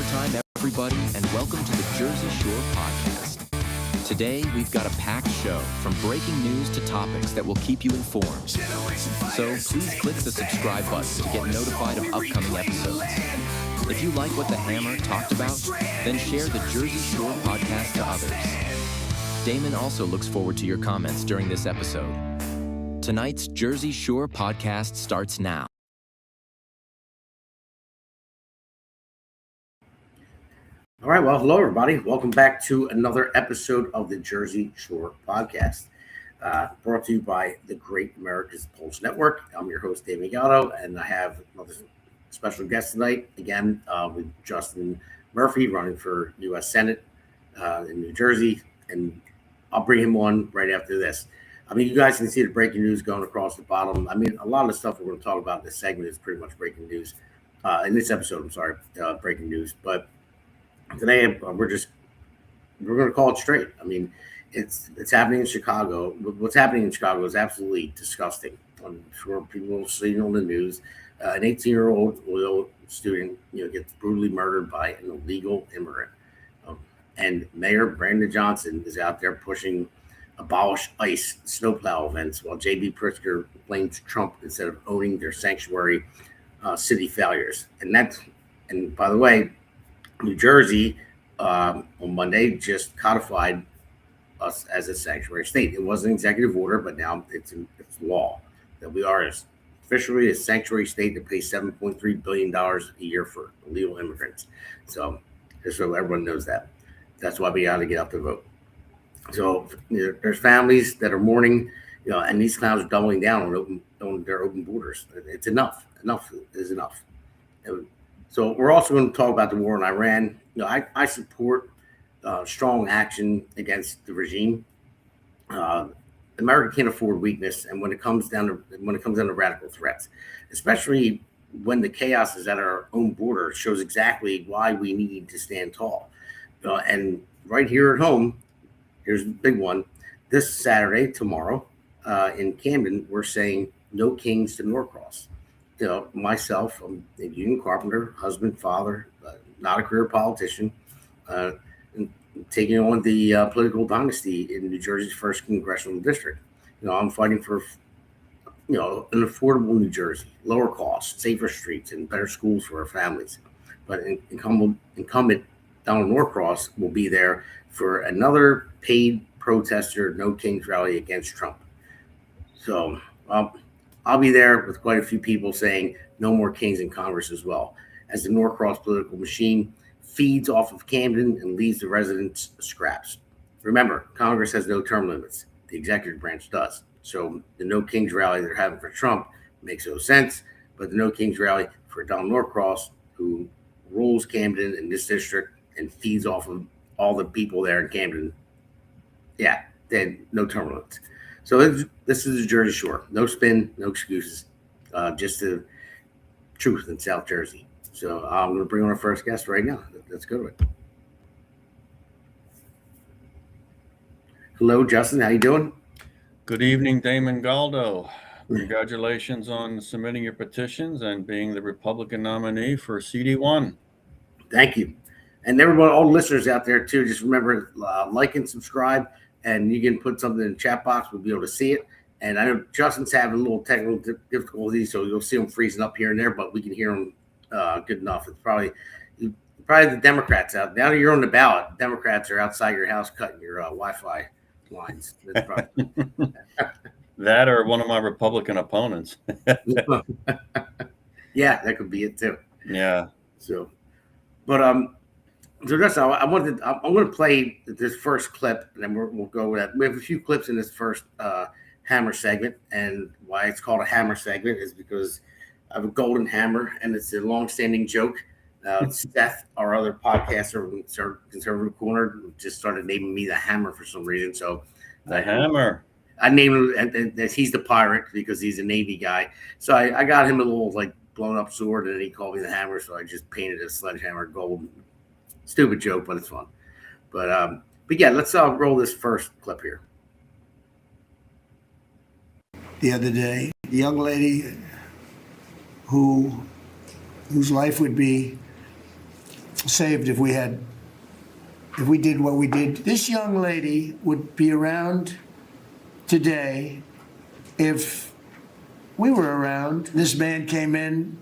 time, everybody, and welcome to the Jersey Shore Podcast. Today, we've got a packed show from breaking news to topics that will keep you informed. So please click the subscribe button to get notified of upcoming episodes. If you like what the Hammer talked about, then share the Jersey Shore Podcast to others. Damon also looks forward to your comments during this episode. Tonight's Jersey Shore Podcast starts now. All right, well, hello, everybody. Welcome back to another episode of the Jersey Shore Podcast, brought to you by the great America's Pulse Network. I'm your host, Damon Galdo, and I have another special guest tonight, again, with Justin Murphy, running for U.S. Senate in New Jersey, and I'll bring him on right after this. I mean, you guys can see the breaking news going across the bottom. I mean, a lot of the stuff we're going to talk about in this segment is pretty much breaking news. In this episode, I'm sorry, breaking news, but today, we're going to call it straight. I mean, it's happening in Chicago. What's happening in Chicago is absolutely disgusting. I'm sure people have seen on the news. An 18-year-old oil student, gets brutally murdered by an illegal immigrant. And Mayor Brandon Johnson is out there pushing abolish ICE snowplow events, while J.B. Pritzker blames Trump instead of owning their sanctuary city failures. And by the way, New Jersey on Monday just codified us as a sanctuary state. It was an executive order, but now it's law that we are officially a sanctuary state that pays $7.3 billion a year for illegal immigrants. So just so everyone knows that. That's why we got to get out to vote. So there's families that are mourning, and these clowns are doubling down on their open borders. It's enough. Enough is enough. So we're also going to talk about the war in Iran. I support strong action against the regime. America can't afford weakness, and when it comes down to radical threats, especially when the chaos is at our own border, shows exactly why we need to stand tall. And right here at home, here's the big one. This Saturday, tomorrow, in Camden, we're saying no Kings to Norcrosss. Myself, I'm a union carpenter, husband, father, not a career politician, and taking on the political dynasty in New Jersey's first congressional district. I'm fighting for, an affordable New Jersey, lower costs, safer streets, and better schools for our families. But incumbent Donald Norcross will be there for another paid protester, no Kings rally against Trump. So, I'll be there with quite a few people saying no more Kings in Congress as well, as the Norcross political machine feeds off of Camden and leaves the residents scraps. Remember, Congress has no term limits. The executive branch does. So the No Kings rally they're having for Trump makes no sense, but the No Kings rally for Donald Norcross, who rules Camden in this district and feeds off of all the people there in Camden, they had no term limits. So this is the Jersey Shore. No spin, no excuses, just the truth in South Jersey. So I'm going to bring on our first guest right now. Let's go to it. Hello, Justin. How you doing? Good evening, Damon Galdo. Congratulations on submitting your petitions and being the Republican nominee for CD1. Thank you. And everyone, all the listeners out there, too, just remember, like and subscribe. And you can put something in the chat box. We'll be able to see it. And I know Justin's having a little technical difficulties, so you'll see him freezing up here and there, but we can hear him good enough. It's probably the Democrats out. Now that you're on the ballot, Democrats are outside your house cutting your Wi-Fi lines. That or one of my Republican opponents. Yeah, that could be it too. Yeah. So, but so Justin, I'm going to play this first clip, and then we'll go with that. We have a few clips in this first hammer segment, and why it's called a hammer segment is because I have a golden hammer, and it's a long-standing joke. Seth, our other podcaster, Conservative Corner, just started naming me the Hammer for some reason. So the Hammer. I named him, and he's the pirate because he's a Navy guy. So I got him a little blown up sword, and then he called me the Hammer. So I just painted a sledgehammer gold. Stupid joke, but it's fun. But yeah, let's roll this first clip here. The other day, the young lady whose life would be saved if we did what we did. This young lady would be around today if we were around. This man came in,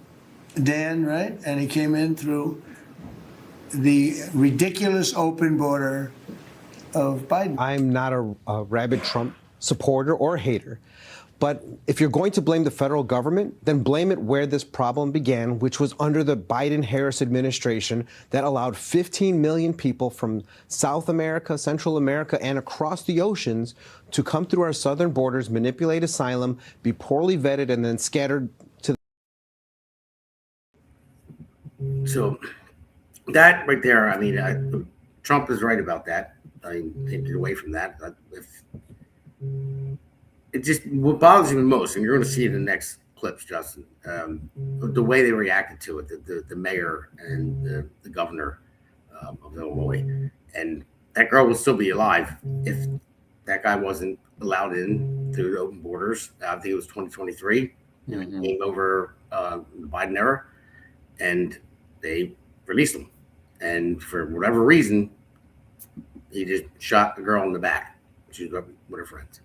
Dan, right? And he came in through the ridiculous open border of Biden. I'm not a rabid Trump supporter or hater. But if you're going to blame the federal government, then blame it where this problem began, which was under the Biden-Harris administration that allowed 15 million people from South America, Central America, and across the oceans to come through our southern borders, manipulate asylum, be poorly vetted, and then scattered to So that right there, I mean, Trump is right about that. I mean, take it away from that. It just, what bothers me most, and you're going to see it in the next clips, Justin, the way they reacted to it, the mayor and the governor of Illinois. And that girl would still be alive if that guy wasn't allowed in through the open borders. I think it was 2023. Mm-hmm. Came over the Biden era, and they released him. And for whatever reason, he just shot the girl in the back. She was with her friends.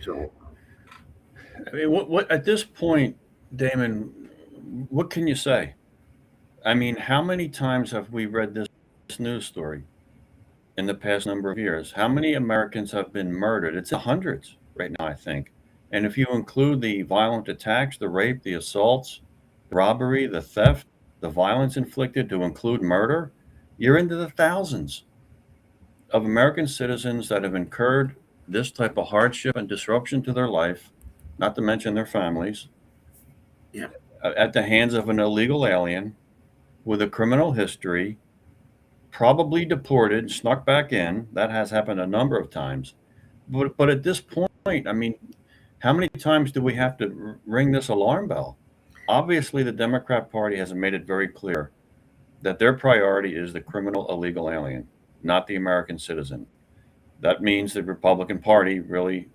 So, I mean, what at this point, Damon, what can you say? I mean, how many times have we read this news story in the past number of years? How many Americans have been murdered? It's in the hundreds right now, I think. And if you include the violent attacks, the rape, the assaults, the robbery, the theft, the violence inflicted, to include murder, you're into the thousands of American citizens that have incurred this type of hardship and disruption to their life, not to mention their families, at the hands of an illegal alien with a criminal history, probably deported, snuck back in. That has happened a number of times. But at this point, I mean, how many times do we have to ring this alarm bell? Obviously, the Democrat Party has made it very clear that their priority is the criminal illegal alien, not the American citizen. That means the Republican Party really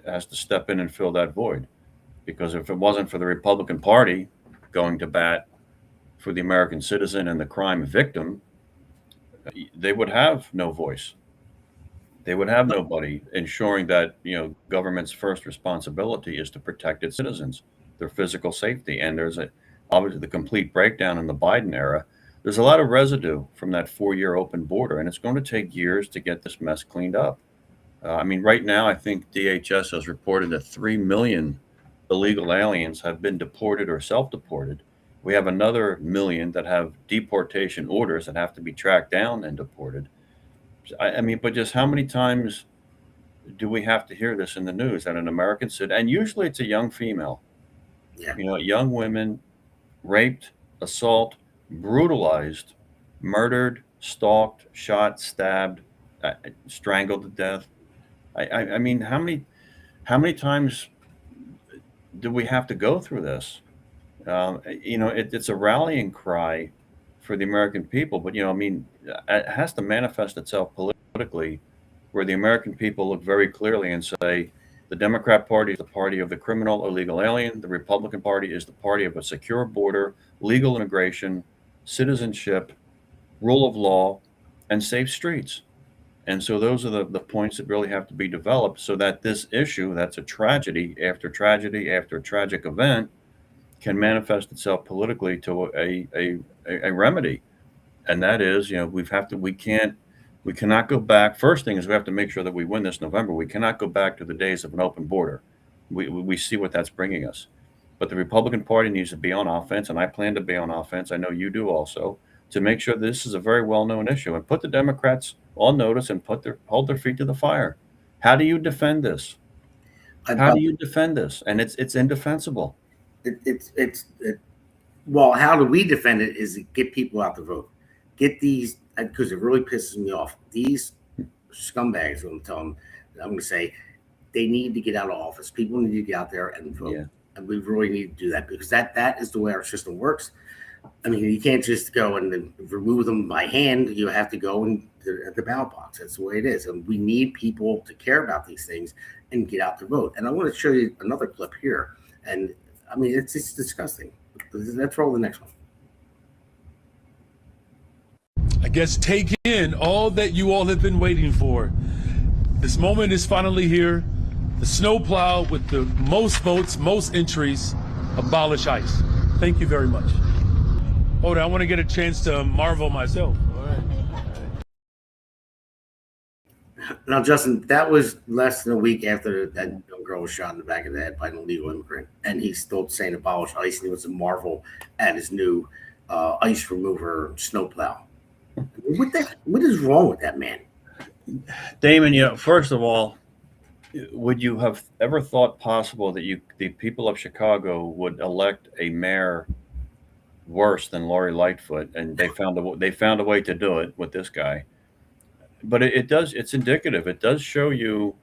has to step in and fill that void. Because if it wasn't for the Republican Party going to bat for the American citizen and the crime victim, they would have no voice. They would have nobody ensuring that, government's first responsibility is to protect its citizens, their physical safety. And there's obviously the complete breakdown in the Biden era. There's a lot of residue from that 4-year open border, and it's going to take years to get this mess cleaned up. I mean, right now, I think DHS has reported that 3 million illegal aliens have been deported or self-deported. We have another million that have deportation orders that have to be tracked down and deported. I mean, but just how many times do we have to hear this in the news that an American citizen, and usually it's a young female, young women raped, assault, brutalized, murdered, stalked, shot, stabbed, strangled to death. I mean, how many times do we have to go through this? It's a rallying cry for the American people, but I mean, it has to manifest itself politically, where the American people look very clearly and say, the Democrat Party is the party of the criminal illegal alien. The Republican Party is the party of a secure border, legal immigration, citizenship, rule of law, and safe streets. And so those are the points that really have to be developed so that this issue, that's a tragedy after tragedy after tragic event, can manifest itself politically to a remedy. And that is, we cannot go back. First thing is we have to make sure that we win this November. We cannot go back to the days of an open border. We see what that's bringing us. But the Republican Party needs to be on offense, and I plan to be on offense. I know you do also, to make sure this is a very well-known issue and put the Democrats on notice and hold their feet to the fire. How do you defend this? How do you defend this? And it's indefensible. Well, how do we defend it is to get people out to vote. Get these, because it really pisses me off. These scumbags, I'm going to say, they need to get out of office. People need to get out there and vote. Yeah. And we really need to do that, because that is the way our system works. I mean, you can't just go and then remove them by hand. You have to go at the ballot box. That's the way it is. And we need people to care about these things and get out to vote. And I want to show you another clip here. And I mean, it's disgusting. Let's roll the next one. I guess, take in all that you all have been waiting for. This moment is finally here. The snowplow with the most votes, most entries, abolish ICE. Thank you very much. Hold on, I want to get a chance to marvel myself. All right. Now, Justin, that was less than a week after that young girl was shot in the back of the head by an illegal immigrant, and he's still saying abolish ICE, and he wants to marvel at his new ICE remover snowplow. What is wrong with that man? Damon, first of all, would you have ever thought possible that the people of Chicago would elect a mayor worse than Lori Lightfoot, and they found a way to do it with this guy? But it's indicative. It does show you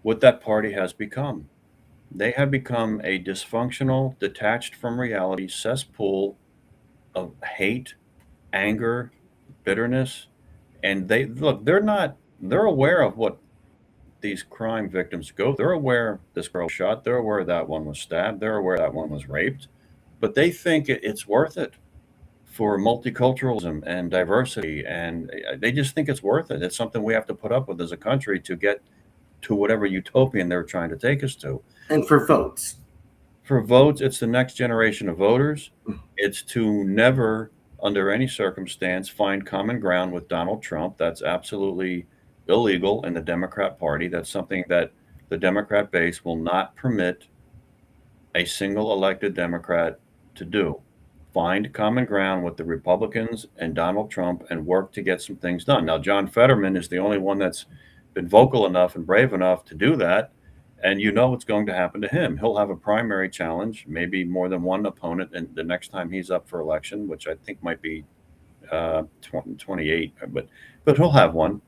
what that party has become. They have become a dysfunctional, detached from reality cesspool of hate, anger, bitterness, and they're aware of what these crime victims go. They're aware this girl was shot. They're aware that one was stabbed. They're aware that one was raped, but they think it's worth it for multiculturalism and diversity, and they just think it's worth it. It's something we have to put up with as a country to get to whatever utopian they're trying to take us to. And for votes. For votes, it's the next generation of voters. It's to never, under any circumstance, find common ground with Donald Trump. That's absolutely illegal in the Democrat Party. That's something that the Democrat base will not permit a single elected Democrat to do. Find common ground with the Republicans and Donald Trump and work to get some things done. Now, John Fetterman is the only one that's been vocal enough and brave enough to do that. And you know what's going to happen to him. He'll have a primary challenge, maybe more than one opponent, and the next time he's up for election, which I think might be 28, but he'll have one.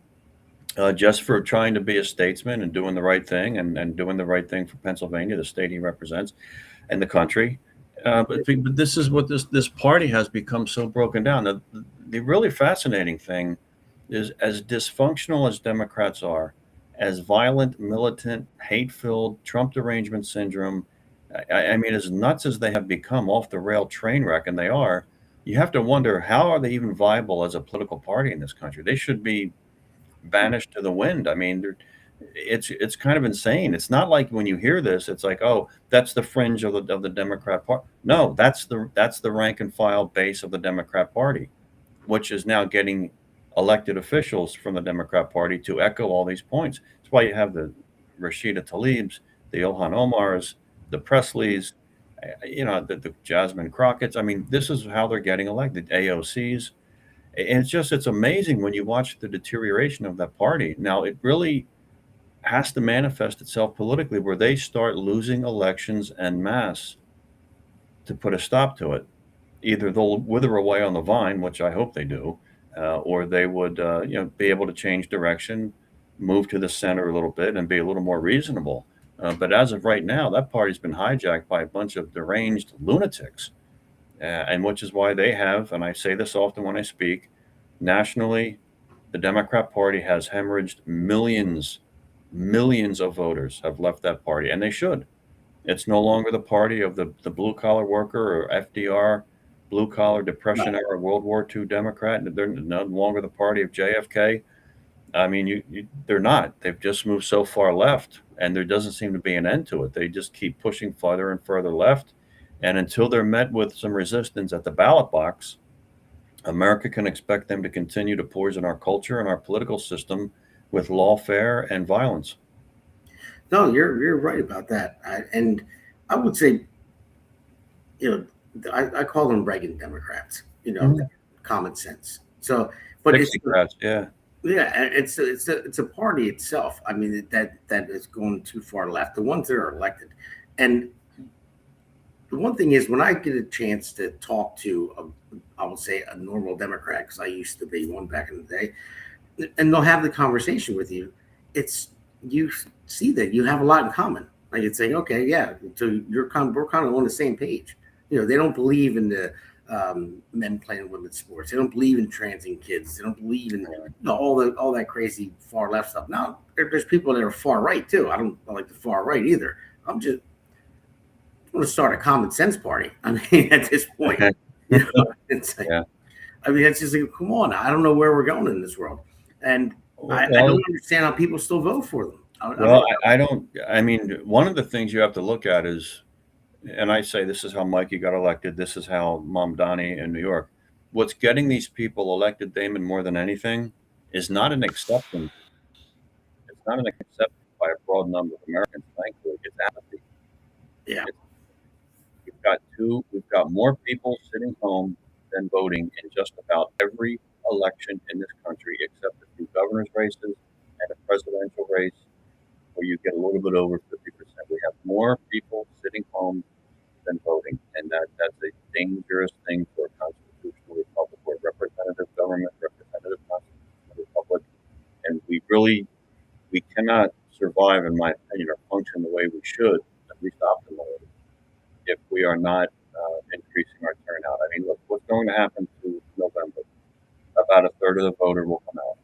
Just for trying to be a statesman and doing the right thing and doing the right thing for Pennsylvania, the state he represents, and the country. But this is what this party has become so broken down. The really fascinating thing is, as dysfunctional as Democrats are, as violent, militant, hate-filled, Trump derangement syndrome, I mean, as nuts as they have become, off the rail train wreck, and they are, you have to wonder, how are they even viable as a political party in this country? They should be banished to the wind. I mean, it's kind of insane. It's not like when you hear this, it's like, oh, that's the fringe of the Democrat Party. No, that's the rank and file base of the Democrat Party, which is now getting elected officials from the Democrat Party to echo all these points. That's why you have the Rashida Tlaibs, the Ilhan Omars, the Presleys, the Jasmine Crockett's. I mean, this is how they're getting elected. AOCs. And it's amazing when you watch the deterioration of that party. Now, it really has to manifest itself politically, where they start losing elections en masse to put a stop to it. Either they'll wither away on the vine, which I hope they do, or they would be able to change direction, move to the center a little bit, and be a little more reasonable. But as of right now, that party's been hijacked by a bunch of deranged lunatics. And which is why they have, and I say this often when I speak, nationally, the Democrat Party has hemorrhaged millions of voters have left that party, and they should. It's no longer the party of the blue-collar worker or FDR, blue-collar Depression-era World War II Democrat. They're no longer the party of JFK. I mean, they're not. They've just moved so far left, and there doesn't seem to be an end to it. They just keep pushing further and further left. And until they're met with some resistance at the ballot box, America can expect them to continue to poison our culture and our political system with lawfare and violence. No, you're right about that. And I would say, I call them Reagan Democrats. Common sense. So, but Democrats, yeah, it's a party itself. I mean, that is going too far left. The ones that are elected, and the one thing is, when I get a chance to talk to, I will say, a normal Democrat, because I used to be one back in the day, and they'll have the conversation with you, you see that you have a lot in common. Like, it's saying, okay, yeah, so we're kind of on the same page. They don't believe in the men playing women's sports. They don't believe in transing kids. They don't believe in all that crazy far left stuff. Now, there's people that are far right too. I don't like the far right either. I want to start a common sense party. I mean, at this point, it's like, yeah. I mean, it's just like, come on, I don't know where we're going in this world, and I don't understand how people still vote for them. I don't. I mean, one of the things you have to look at is, and I say this is how Mikey got elected. This is how Mamdani in New York. What's getting these people elected, Damon, more than anything, is not an acceptance. It's not an acceptance by a broad number of Americans. Thankfully, it's apathy. Yeah. We've got more people sitting home than voting in just about every election in this country, except a few governor's races and a presidential race, where you get a little bit over 50%. We have more people sitting home than voting, and that's a dangerous thing for a constitutional republic, or representative government, representative constitutional republic, and we cannot survive, in my opinion, or function the way we should, at least optimally, if we are not increasing our turnout. I mean, look, what's going to happen to November? About a third of the voter will come out.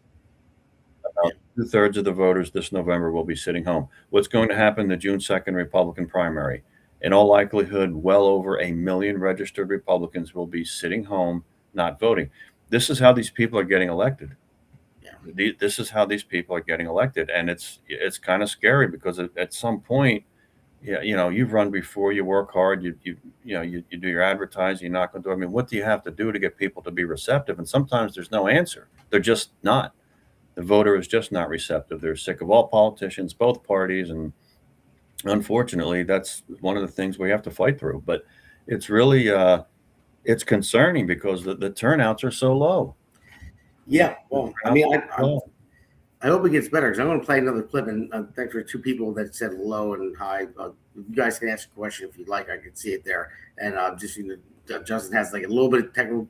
About 2/3 of the voters this November will be sitting home. What's going to happen the June 2nd Republican primary? In all likelihood, well over 1 million registered Republicans will be sitting home, not voting. This is how these people are getting elected. This is how these people are getting elected, and it's kind of scary, because at some point, you've run before, you work hard, you do your advertising, you knock on the door. I mean, what do you have to do to get people to be receptive? And sometimes there's no answer. They're just not. The voter is just not receptive. They're sick of all politicians, both parties, and unfortunately, that's one of the things we have to fight through. But it's really it's concerning, because the turnouts are so low. Yeah, well, I mean, I hope it gets better, because I'm going to play another clip, and thanks for 2 people that said hello and hi. You guys can ask a question if you'd like. I can see it there. And Justin has like a little bit of technical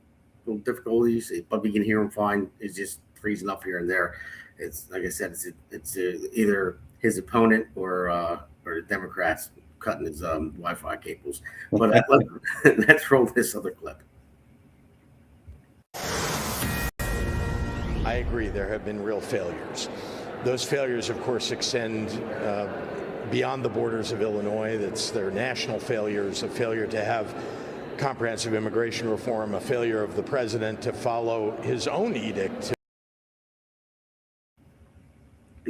difficulties, but we can hear him fine. It's just freezing up here and there. It's like I said, it's either his opponent or the Democrats cutting his Wi-Fi cables. But let's roll this other clip. I agree, there have been real failures. Those failures, of course, extend beyond the borders of Illinois. That's their national failures, a failure to have comprehensive immigration reform, a failure of the president to follow his own edict.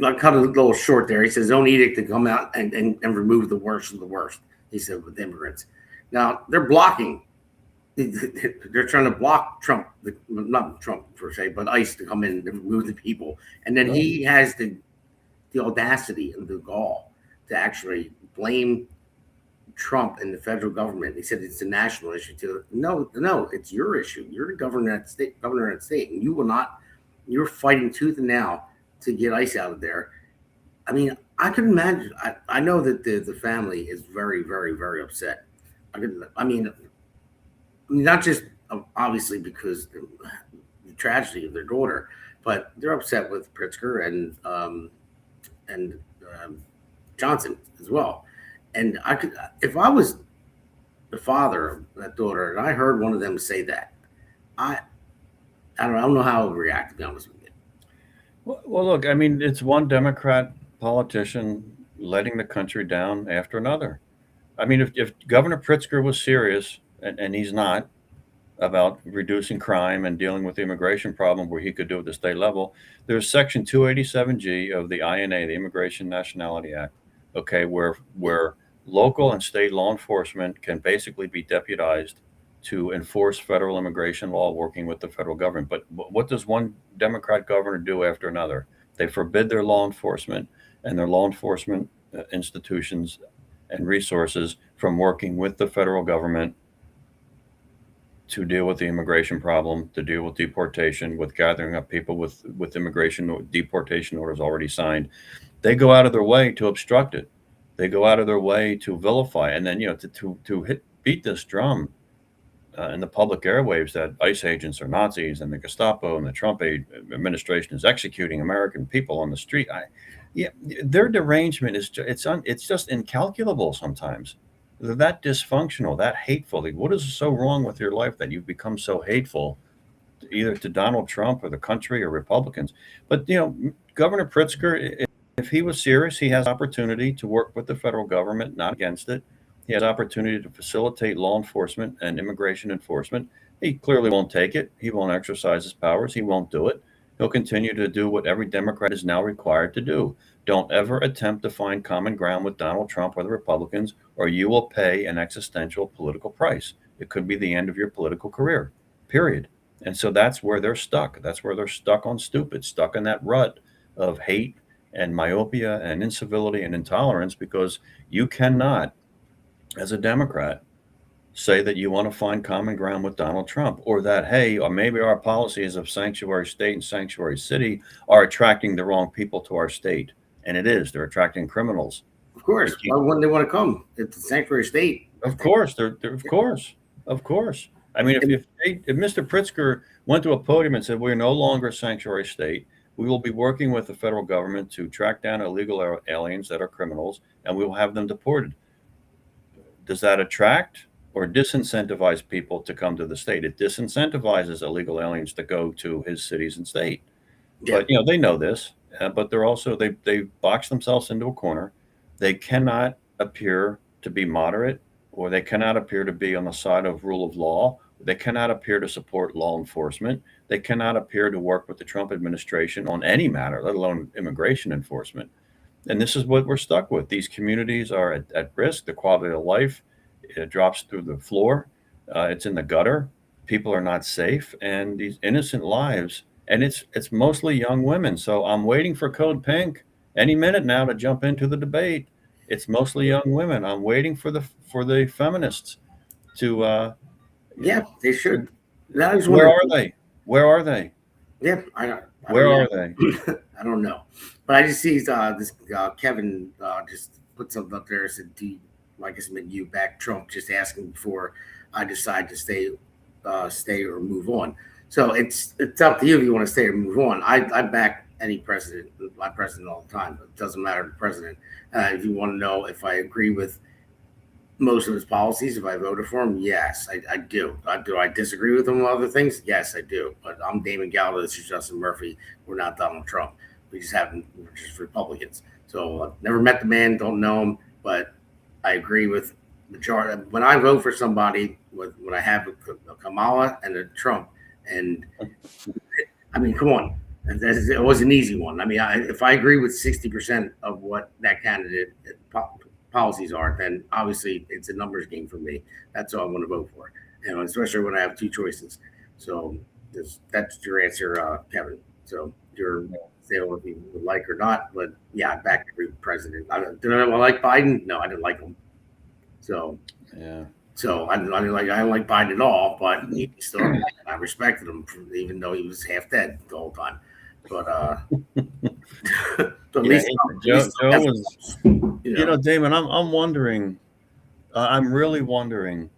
I cut a little short there. He says, own edict to come out and remove the worst of the worst, he said, with immigrants. Now, they're blocking. They're trying to block Trump, not Trump per se, but ICE to come in and remove the people. And then he has the audacity and the gall to actually blame Trump and the federal government. He said it's a national issue too. No, it's your issue. You're the governor of that state, and you will not. You're fighting tooth and nail to get ICE out of there. I mean, I can imagine. I know that the family is very, very, very upset. I mean, not just obviously because the tragedy of their daughter, but they're upset with Pritzker and Johnson as well. And I could, if I was the father of that daughter and I heard one of them say that, I don't know how I would react, to be honest with you. Well, look, I mean, it's one Democrat politician letting the country down after another. I mean, if Governor Pritzker was serious, and he's not, about reducing crime and dealing with the immigration problem where he could do it at the state level, there's Section 287G of the INA, the Immigration Nationality Act, okay, where local and state law enforcement can basically be deputized to enforce federal immigration law working with the federal government. But what does one Democrat governor do after another? They forbid their law enforcement and their law enforcement institutions and resources from working with the federal government to deal with the immigration problem, to deal with deportation, with gathering up people with immigration deportation orders already signed. They go out of their way to obstruct it. They go out of their way to vilify, and then to beat this drum in the public airwaves that ICE agents are Nazis and the Gestapo and the Trump administration is executing American people on the street. Their derangement is it's just incalculable sometimes. They're that dysfunctional, that hateful. What is so wrong with your life that you've become so hateful, either to Donald Trump or the country or Republicans? But Governor Pritzker, if he was serious, he has opportunity to work with the federal government, not against it. He has opportunity to facilitate law enforcement and immigration enforcement. He clearly won't take it. He won't exercise his powers. He won't do it. He'll continue to do what every Democrat is now required to do. Don't ever attempt to find common ground with Donald Trump or the Republicans, or you will pay an existential political price. It could be the end of your political career, period. And so that's where they're stuck. That's where they're stuck on stupid, stuck in that rut of hate and myopia and incivility and intolerance, because you cannot, as a Democrat, say that you want to find common ground with Donald Trump, or that, hey, or maybe our policies of sanctuary state and sanctuary city are attracting the wrong people to our state. And it is. They're attracting criminals. Of course. Why wouldn't they want to come? It's the sanctuary state. Of course. Of course. I mean, if Mr. Pritzker went to a podium and said, we're no longer a sanctuary state, we will be working with the federal government to track down illegal aliens that are criminals, and we will have them deported. Does that attract or disincentivize people to come to the state? It disincentivizes illegal aliens to go to his cities and state. Yeah. But, they know this, but they're also, they box themselves into a corner. They cannot appear to be moderate, or they cannot appear to be on the side of rule of law. They cannot appear to support law enforcement. They cannot appear to work with the Trump administration on any matter, let alone immigration enforcement. And this is what we're stuck with. These communities are at risk. The quality of life, it drops through the floor. It's in the gutter. People are not safe, and these innocent lives. And it's mostly young women. So I'm waiting for Code Pink any minute now to jump into the debate. It's mostly young women. I'm waiting for the feminists to. Yeah, they should. Where are they? Where are they? Yeah, Where are they? I don't know, but I just see this Kevin just put something up there. Said, I guess meant you back Trump, just asking before I decide to stay or move on. So it's up to you if you want to stay or move on. I back any president, my president all the time. It doesn't matter the president. If you want to know if I agree with most of his policies, if I voted for him, yes, I do. Do I disagree with him on other things? Yes, I do. But I'm Damon Galdo. This is Justin Murphy. We're not Donald Trump. We're just Republicans. So I've never met the man, don't know him, but I agree with majority. When I vote for somebody, when I have a Kamala and a Trump, and I mean, come on, it was an easy one. I mean, if I agree with 60% of what that candidate policies are, then obviously it's a numbers game for me. That's all I'm going to vote for, and especially when I have two choices. So that's your answer, Kevin. So you're saying what you would like or not, but yeah, I back every president. Did I like Biden? No, I didn't like him. So yeah. So I don't like Biden at all, but he still I respected him even though he was half dead the whole time. But at least Joe was, Damon, I'm wondering, I'm really wondering.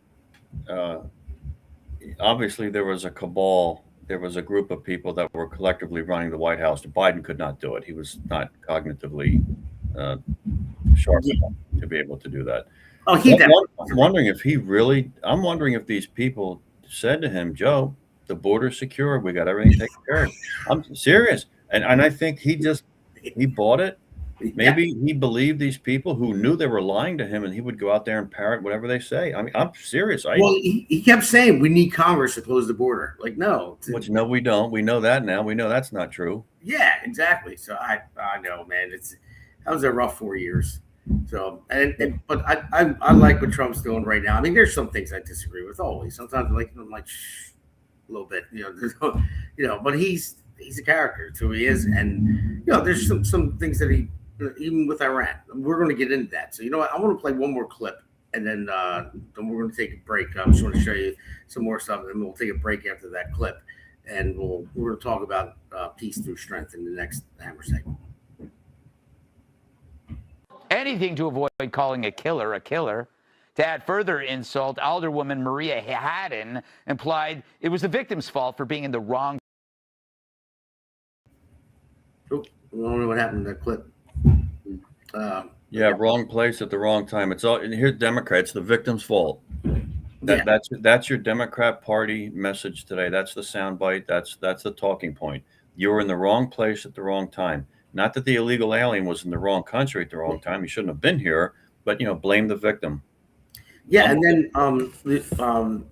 Obviously, there was a cabal. There was a group of people that were collectively running the White House. Biden could not do it. He was not cognitively sharp enough to be able to do that. Oh, I'm wondering if these people said to him, Joe, the border's secure. We got everything taken care of. I'm serious. And I think he bought it. Maybe he believed these people who knew they were lying to him, and he would go out there and parrot whatever they say. I mean, I'm serious. He kept saying we need Congress to close the border. Like, no. Which, no, we don't. We know that now. We know that's not true. Yeah, exactly. So I know, man. That was a rough 4 years. So, but I like what Trump's doing right now. I mean, there's some things I disagree with always. Sometimes I'm like a little bit, but he's a character, so he is. And, there's some things that he, even with Iran, we're going to get into that. So, you know what? I want to play one more clip, and then we're going to take a break. I just want to show you some more stuff, and we'll take a break after that clip. And we're going to talk about peace through strength in the next Hammer segment. Anything to avoid calling a killer a killer. To add further insult, Alderwoman Maria Hadden implied it was the victim's fault for being in the wrong. I don't know what happened to that clip. Wrong place at the wrong time. It's all, and here's Democrats, the victim's fault. That's your Democrat Party message today. That's the soundbite. That's the talking point. You were in the wrong place at the wrong time. Not that the illegal alien was in the wrong country at the wrong time. He shouldn't have been here, but blame the victim. Yeah, and then the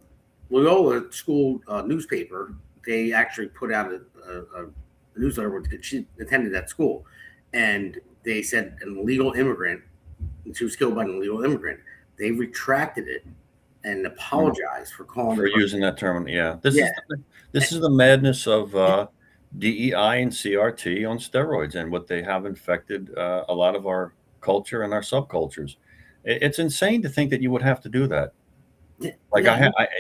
Loyola School newspaper, they actually put out a newsletter where she attended that school, and they said an illegal immigrant, and she was killed by an illegal immigrant. They retracted it and apologized for calling for using that term. Yeah, this Yeah. is the madness of DEI and CRT on steroids, and what they have infected a lot of our culture and our subcultures. It's insane to think that you would have to do that. Like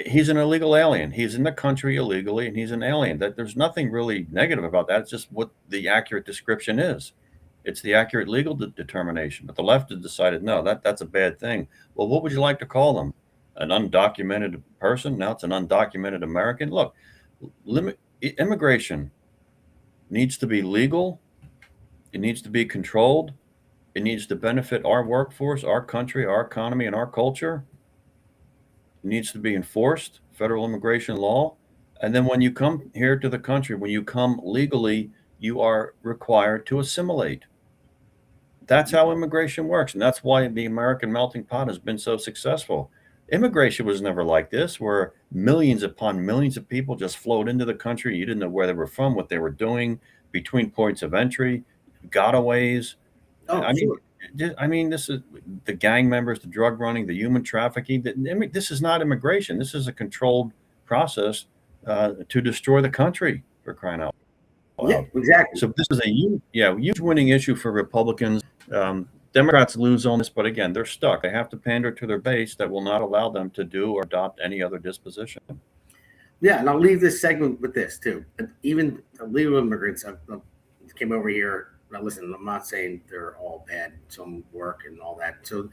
he's an illegal alien. He's in the country illegally, and he's an alien. That there's nothing really negative about that. It's just what the accurate description is. It's the accurate legal determination. But the left has decided, no, that's a bad thing. Well, what would you like to call them? An undocumented person? Now it's an undocumented American. Look, immigration needs to be legal. It needs to be controlled. It needs to benefit our workforce, our country, our economy, and our culture. Needs to be enforced, federal immigration law. And then when you come here to the country, when you come legally, you are required to assimilate. That's how immigration works. And that's why the American melting pot has been so successful. Immigration was never like this, where millions upon millions of people just flowed into the country. You didn't know where they were from, what they were doing, between points of entry, gotaways. I mean, this is the gang members, the drug running, the human trafficking. This is not immigration. This is a controlled process to destroy the country, for crying out loud. Yeah, exactly. So this is a huge winning issue for Republicans. Democrats lose on this, but again, they're stuck. They have to pander to their base that will not allow them to do or adopt any other disposition. Yeah, and I'll leave this segment with this too. Even illegal immigrants came over here. Now, listen, I'm not saying they're all bad, some work and all that. So,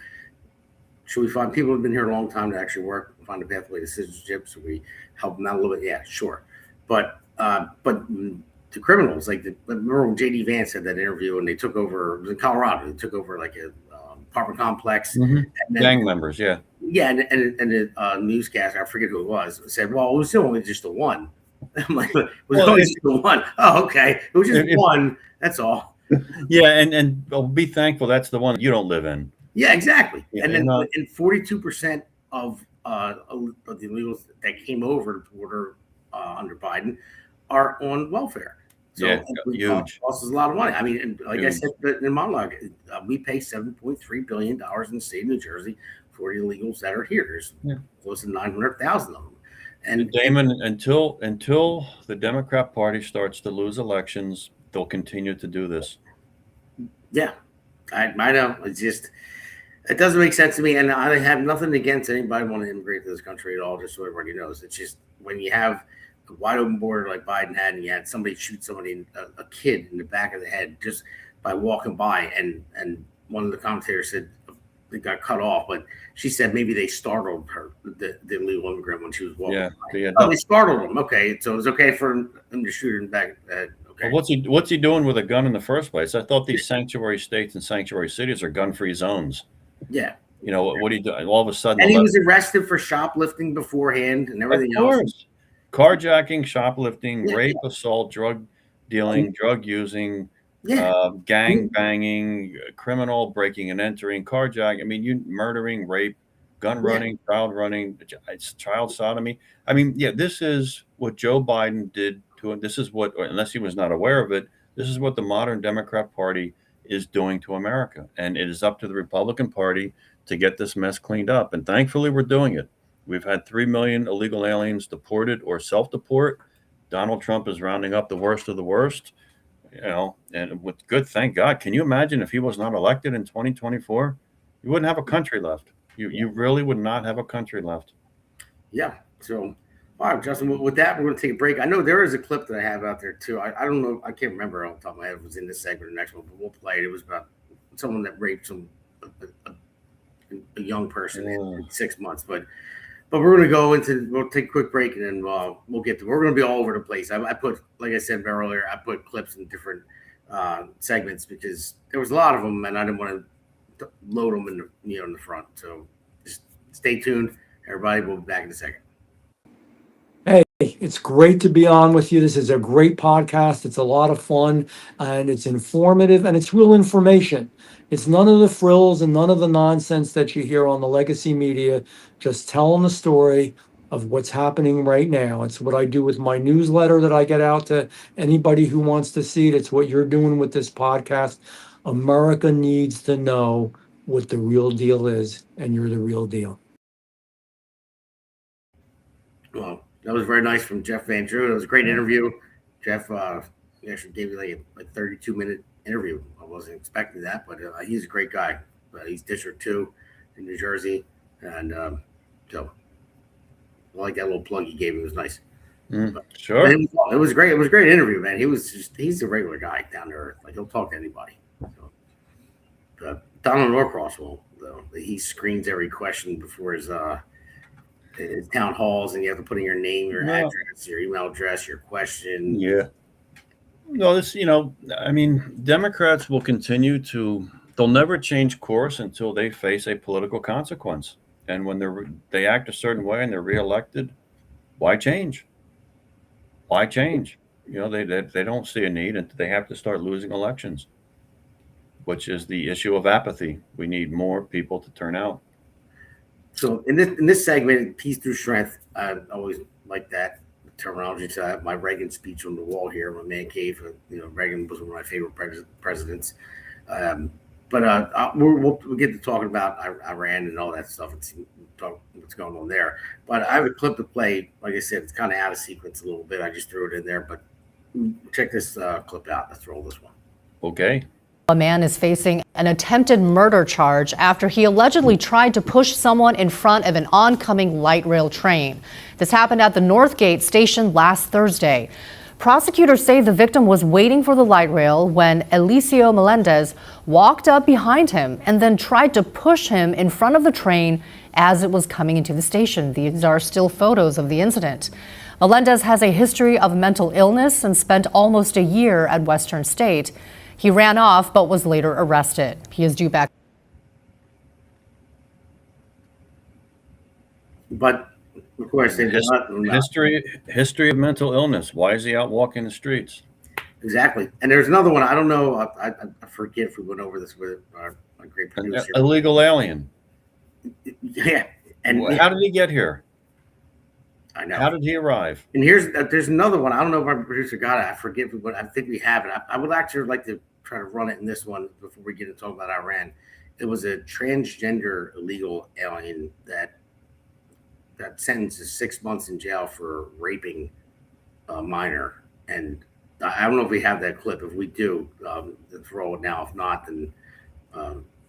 should we find people who've been here a long time to actually work, find a pathway to citizenship? So we help them out a little bit. Yeah, sure. But the criminals, remember when J.D. Vance had that interview and they took over, it was in Colorado, they took over like a apartment complex. Mm-hmm. And then, gang members, yeah. Yeah, and the newscaster, I forget who it was, said, well, it was still only just the one. I'm like, it was only just the one. Oh, okay. It was just one. That's all. Yeah, and be thankful that's the one you don't live in. Yeah, exactly. Yeah, and then 42% of the illegals that came over the border under Biden are on welfare. So huge. Costs us a lot of money. I mean, and like huge. I said in the monologue, we pay $7.3 billion in the state of New Jersey for the illegals that are here. There's close to 900,000 of them. And Damon, until the Democrat Party starts to lose elections, they'll continue to do this. Yeah, I know. It's just, it doesn't make sense to me. And I have nothing against anybody wanting to immigrate to this country at all, just so everybody knows. It's just when you have a wide open border like Biden had, and you had somebody shoot somebody, a kid in the back of the head just by walking by. And one of the commentators said they got cut off, but she said maybe they startled her, the illegal immigrant, when she was walking by. They startled him. Okay, so it was okay for him to shoot her in the back of the head. Okay. Well, what's he doing with a gun in the first place? I thought these sanctuary states and sanctuary cities are gun-free zones. Yeah. You know, what do you do? All of a sudden. And he was arrested for shoplifting beforehand and everything else. Carjacking, shoplifting, rape, assault, drug dealing, drug using, gang banging, criminal breaking and entering, carjacking. I mean, murdering, rape, gun running, child sodomy. I mean, this is what Joe Biden did to him. This is what, unless he was not aware of it, this is what the modern Democrat Party is doing to America. And it is up to the Republican Party to get this mess cleaned up. And thankfully, we're doing it. We've had 3 million illegal aliens deported or self-deport. Donald Trump is rounding up the worst of the worst, and with good, thank God. Can you imagine if he was not elected in 2024? You wouldn't have a country left. You really would not have a country left. Yeah. So, all right, Justin, with that, we're going to take a break. I know there is a clip that I have out there, too. I don't know. I can't remember off the top of my head if it was in this segment or the next one, but we'll play it. It was about someone that raped a young person in 6 months. But we're going to we'll take a quick break, and then we'll get to, we're going to be all over the place. I put, like I said earlier, I put clips in different segments because there was a lot of them, and I didn't want to load them in the front. So just stay tuned, everybody. We'll be back in a second. Hey, It's great to be on with you. This is a great podcast. It's a lot of fun and it's informative and it's real information. It's none of the frills and none of the nonsense that you hear on the legacy media. Just telling the story of what's happening right now. It's what I do with my newsletter that I get out to anybody who wants to see it. It's what you're doing with this podcast. America needs to know what the real deal is, and you're the real deal. Well, that was very nice from Jeff Van Drew. It was a great interview. Jeff he actually gave me like a 32-minute interview. I wasn't expecting that, but he's a great guy. He's District 2 in New Jersey. And so I like that little plug he gave me. It was nice. Sure. It was great. It was a great interview, man. He's a regular guy down to earth. Like, he'll talk to anybody. So, Donald Norcross he screens every question before his town halls, and you have to put in your name, your address, your email address, your question. Yeah. No, Democrats will continue they'll never change course until they face a political consequence. And when they act a certain way and they're reelected, why change? Why change? They don't see a need, and they have to start losing elections, which is the issue of apathy. We need more people to turn out. So in this segment, peace through strength, I always like that terminology. So I have my Reagan speech on the wall here, my man cave. Reagan was one of my favorite presidents. We'll get to talking about Iran and all that stuff and talk what's going on there. But I have a clip to play. Like I said, it's kind of out of sequence a little bit. I just threw it in there, but check this clip out. Let's roll this one. Okay. A man is facing an attempted murder charge after he allegedly tried to push someone in front of an oncoming light rail train. This happened at the Northgate station last Thursday. Prosecutors say the victim was waiting for the light rail when Eliseo Melendez walked up behind him and then tried to push him in front of the train as it was coming into the station. These are still photos of the incident. Melendez has a history of mental illness and spent almost a year at Western State. He ran off but was later arrested. He is due back. But of course, history of mental illness. Why is he out walking the streets? Exactly. And there's another one. I don't know. I forget if we went over this with our great producer. An illegal alien. Yeah. And how did he get here? I know. How did he arrive? And there's another one. I don't know if our producer got it. I forget, but I think we have it. I would actually like to try to run it in this one before we get to talk about Iran. It was a transgender illegal alien that sentence is 6 months in jail for raping a minor. And I don't know if we have that clip. If we do, throw it now. If not, then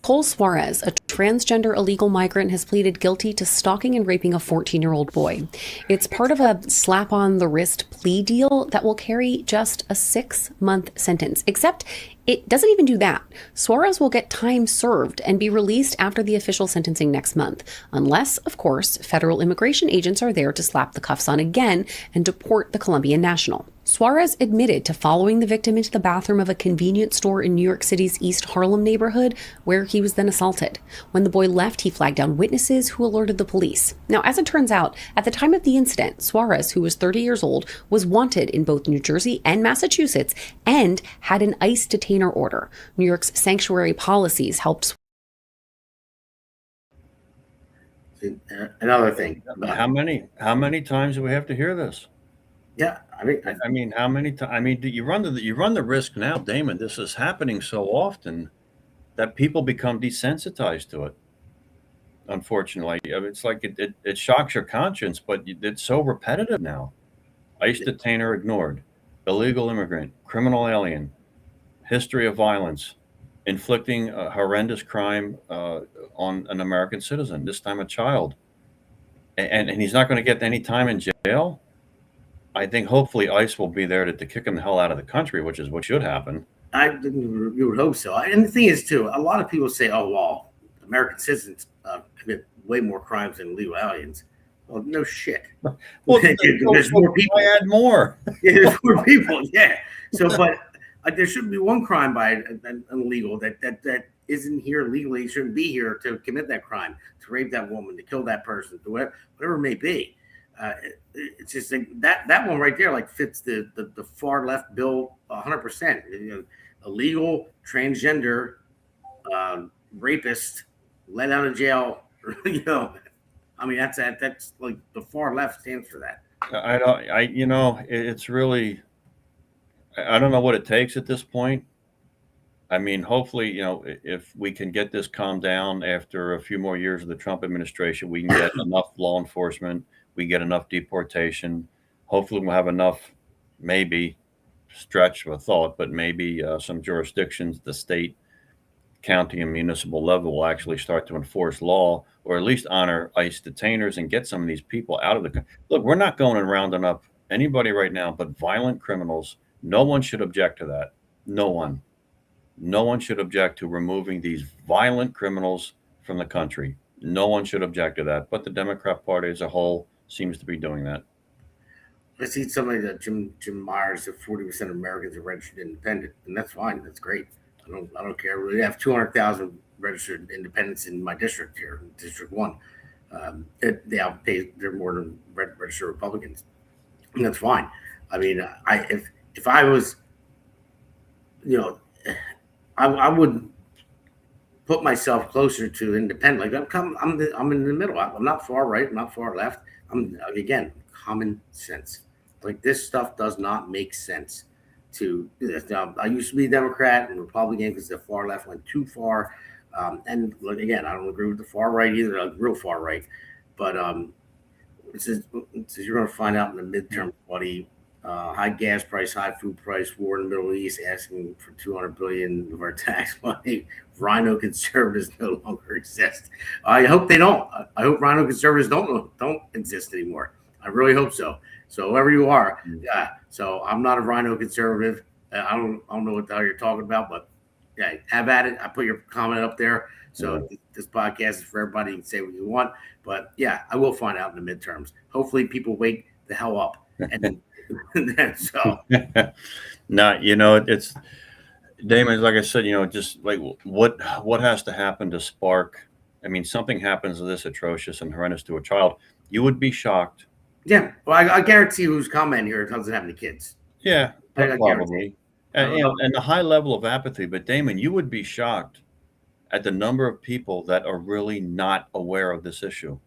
Cole Suarez, a transgender illegal migrant, has pleaded guilty to stalking and raping a 14-year-old boy. It's part of a slap-on-the-wrist plea deal that will carry just a 6-month sentence, except it doesn't even do that. Suarez will get time served and be released after the official sentencing next month, unless, of course, federal immigration agents are there to slap the cuffs on again and deport the Colombian national. Suarez admitted to following the victim into the bathroom of a convenience store in New York City's East Harlem neighborhood, where he was then assaulted. When the boy left, he flagged down witnesses who alerted the police. Now, as it turns out, at the time of the incident, Suarez, who was 30 years old, was wanted in both New Jersey and Massachusetts and had an ICE detainer order. New York's sanctuary policies helped. Another thing. How many times do we have to hear this? Yeah, I mean, how many times? I mean, you run the risk now, Damon. This is happening so often that people become desensitized to it. Unfortunately, it's like it shocks your conscience, but it's so repetitive now. ICE detainer ignored, illegal immigrant, criminal alien, history of violence, inflicting a horrendous crime on an American citizen, this time a child, and he's not going to get any time in jail. I think hopefully ICE will be there to kick him the hell out of the country, which is what should happen. You would hope so. And the thing is, too, a lot of people say, oh, well, American citizens commit way more crimes than illegal aliens. Well, no shit. Well, there's more people. I add more. Yeah, there's more people, yeah. So, but there shouldn't be one crime by an illegal that isn't here legally, shouldn't be here to commit that crime, to rape that woman, to kill that person, to whatever it may be. It's just like that one right there like fits the far left bill 100%. You know, illegal transgender rapist let out of jail. You know, I mean that's like the far left stands for that. I don't. It's really. I don't know what it takes at this point. I mean, hopefully, if we can get this calmed down after a few more years of the Trump administration, we can get enough law enforcement, we get enough deportation. Hopefully, we'll have enough, maybe stretch of a thought, but maybe some jurisdictions, the state, county, and municipal level will actually start to enforce law or at least honor ICE detainers and get some of these people out of the country. Look, we're not going and rounding up anybody right now, but violent criminals. No one should object to that. No one. No one should object to removing these violent criminals from the country. No one should object to that. But the Democrat Party as a whole seems to be doing that. I see somebody that Jim Myers that 40% of Americans are registered independent, and that's fine. That's great. I don't care. We have 200,000 registered independents in my district here, District 1. They're more than registered Republicans, and that's fine. I mean, if I was, I would put myself closer to independent. Like I'm in the middle. I'm not far right. I'm not far left. I'm again common sense. Like this stuff does not make sense. I used to be a Democrat and Republican because the far left went too far. And like, again, I don't agree with the far right either, like real far right. But it says you're going to find out in the midterm, buddy. High gas price, high food price, war in the Middle East, asking for $200 billion of our tax money. Rhino conservatives no longer exist. I hope they don't. I hope Rhino conservatives don't exist anymore. I really hope so. So whoever you are, yeah. So I'm not a Rhino conservative. I don't know what the hell you're talking about, but yeah, have at it. I put your comment up there. So this podcast is for everybody. You can say what you want, but yeah, I will find out in the midterms. Hopefully, people wake the hell up. And so, no, it's Damon. Like I said, just like what has to happen to spark? I mean, something happens this atrocious and horrendous to a child. You would be shocked. Yeah, well, I guarantee you who's commenting here doesn't have any kids. Yeah, probably. And the high level of apathy. But Damon, you would be shocked at the number of people that are really not aware of this issue.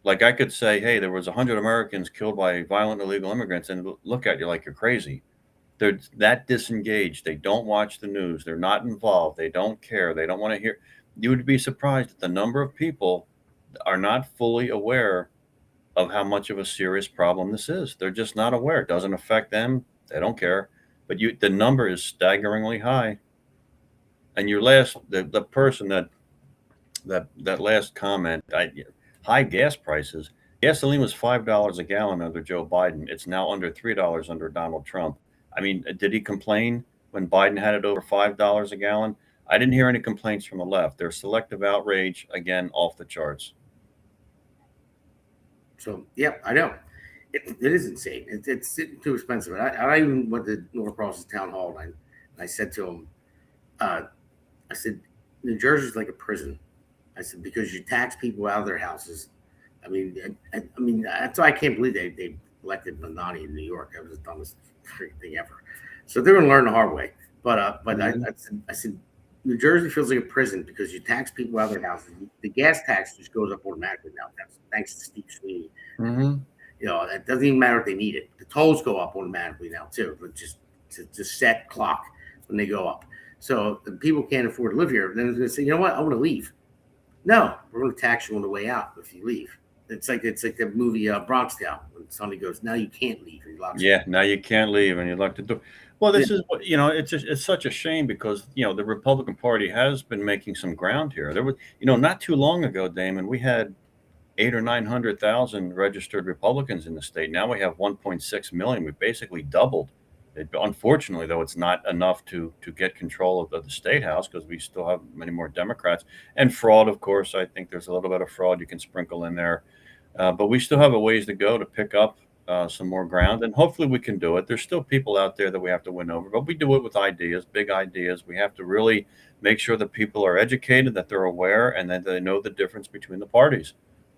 Like I could say, hey, there was 100 Americans killed by violent illegal immigrants, and look at you like you're crazy. They're that disengaged. They don't watch the news. They're not involved. They don't care. They don't want to hear. You would be surprised at the number of people that are not fully aware of how much of a serious problem this is. They're just not aware. It doesn't affect them. They don't care. But the number is staggeringly high. And the person that last comment, high gas prices. Gasoline was $5 a gallon under Joe Biden. It's now under $3 under Donald Trump. I mean, did he complain when Biden had it over $5 a gallon? I didn't hear any complaints from the left. There's selective outrage, again, off the charts. So, yeah, I know. It is insane. It's too expensive. I even went to Norcrosss town hall and I said to him, I said, New Jersey's like a prison. I said, because you tax people out of their houses. I mean, that's why I can't believe they elected Mandani in New York. That was the dumbest freaking thing ever. So they're going to learn the hard way. But I said, New Jersey feels like a prison because you tax people out of their houses. The gas tax just goes up automatically now. That's thanks to Steve Sweeney. Mm-hmm. It doesn't even matter if they need it. The tolls go up automatically now too, but just set clock when they go up. So the people can't afford to live here. Then they're going to say, you know what? I want to leave. No, we're going to tax you on the way out if you leave. It's like the movie Bronx Tale when somebody goes, now you can't leave. Now you can't leave and you lock the door. Well, this is what it's such a shame because the Republican Party has been making some ground here. There was not too long ago, Damon, we had 800,000 or 900,000 registered Republicans in the state. Now we have 1.6 million. We've basically doubled. Unfortunately, though, it's not enough to get control of the state house because we still have many more Democrats and fraud. Of course, I think there's a little bit of fraud you can sprinkle in there, but we still have a ways to go to pick up some more ground, and hopefully we can do it. There's still people out there that we have to win over, but we do it with ideas, big ideas. We have to really make sure that people are educated, that they're aware, and that they know the difference between the parties.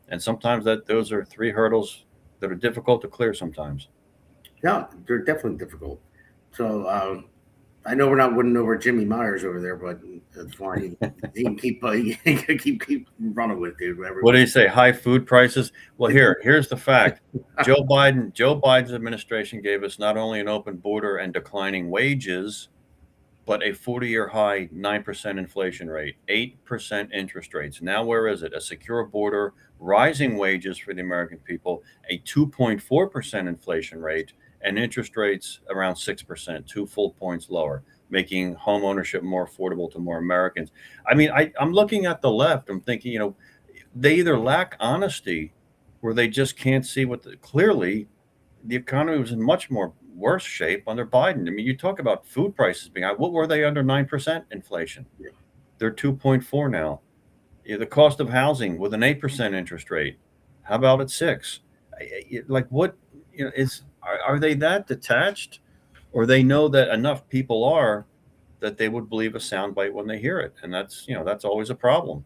And sometimes those are three hurdles that are difficult to clear sometimes. Yeah, they're definitely difficult. So I know we're not winning over Jimmy Myers over there, but that's fine. He can keep running with it. What do you say? High food prices? Well, here's the fact. Joe Biden's administration gave us not only an open border and declining wages, but a 40-year high 9% inflation rate, 8% interest rates. Now, where is it? A secure border, rising wages for the American people, a 2.4% inflation rate, and interest rates around 6%, 2 full points lower, making home ownership more affordable to more Americans. I mean, I'm looking at the left. I'm thinking, they either lack honesty or they just can't see clearly the economy was in much more worse shape under Biden. I mean, you talk about food prices being high. What were they under 9% inflation? Yeah. They're 2.4 now. The cost of housing with an 8% interest rate. How about at 6? Like what, are they that detached, or they know that enough people are that they would believe a soundbite when they hear it? And that's always a problem.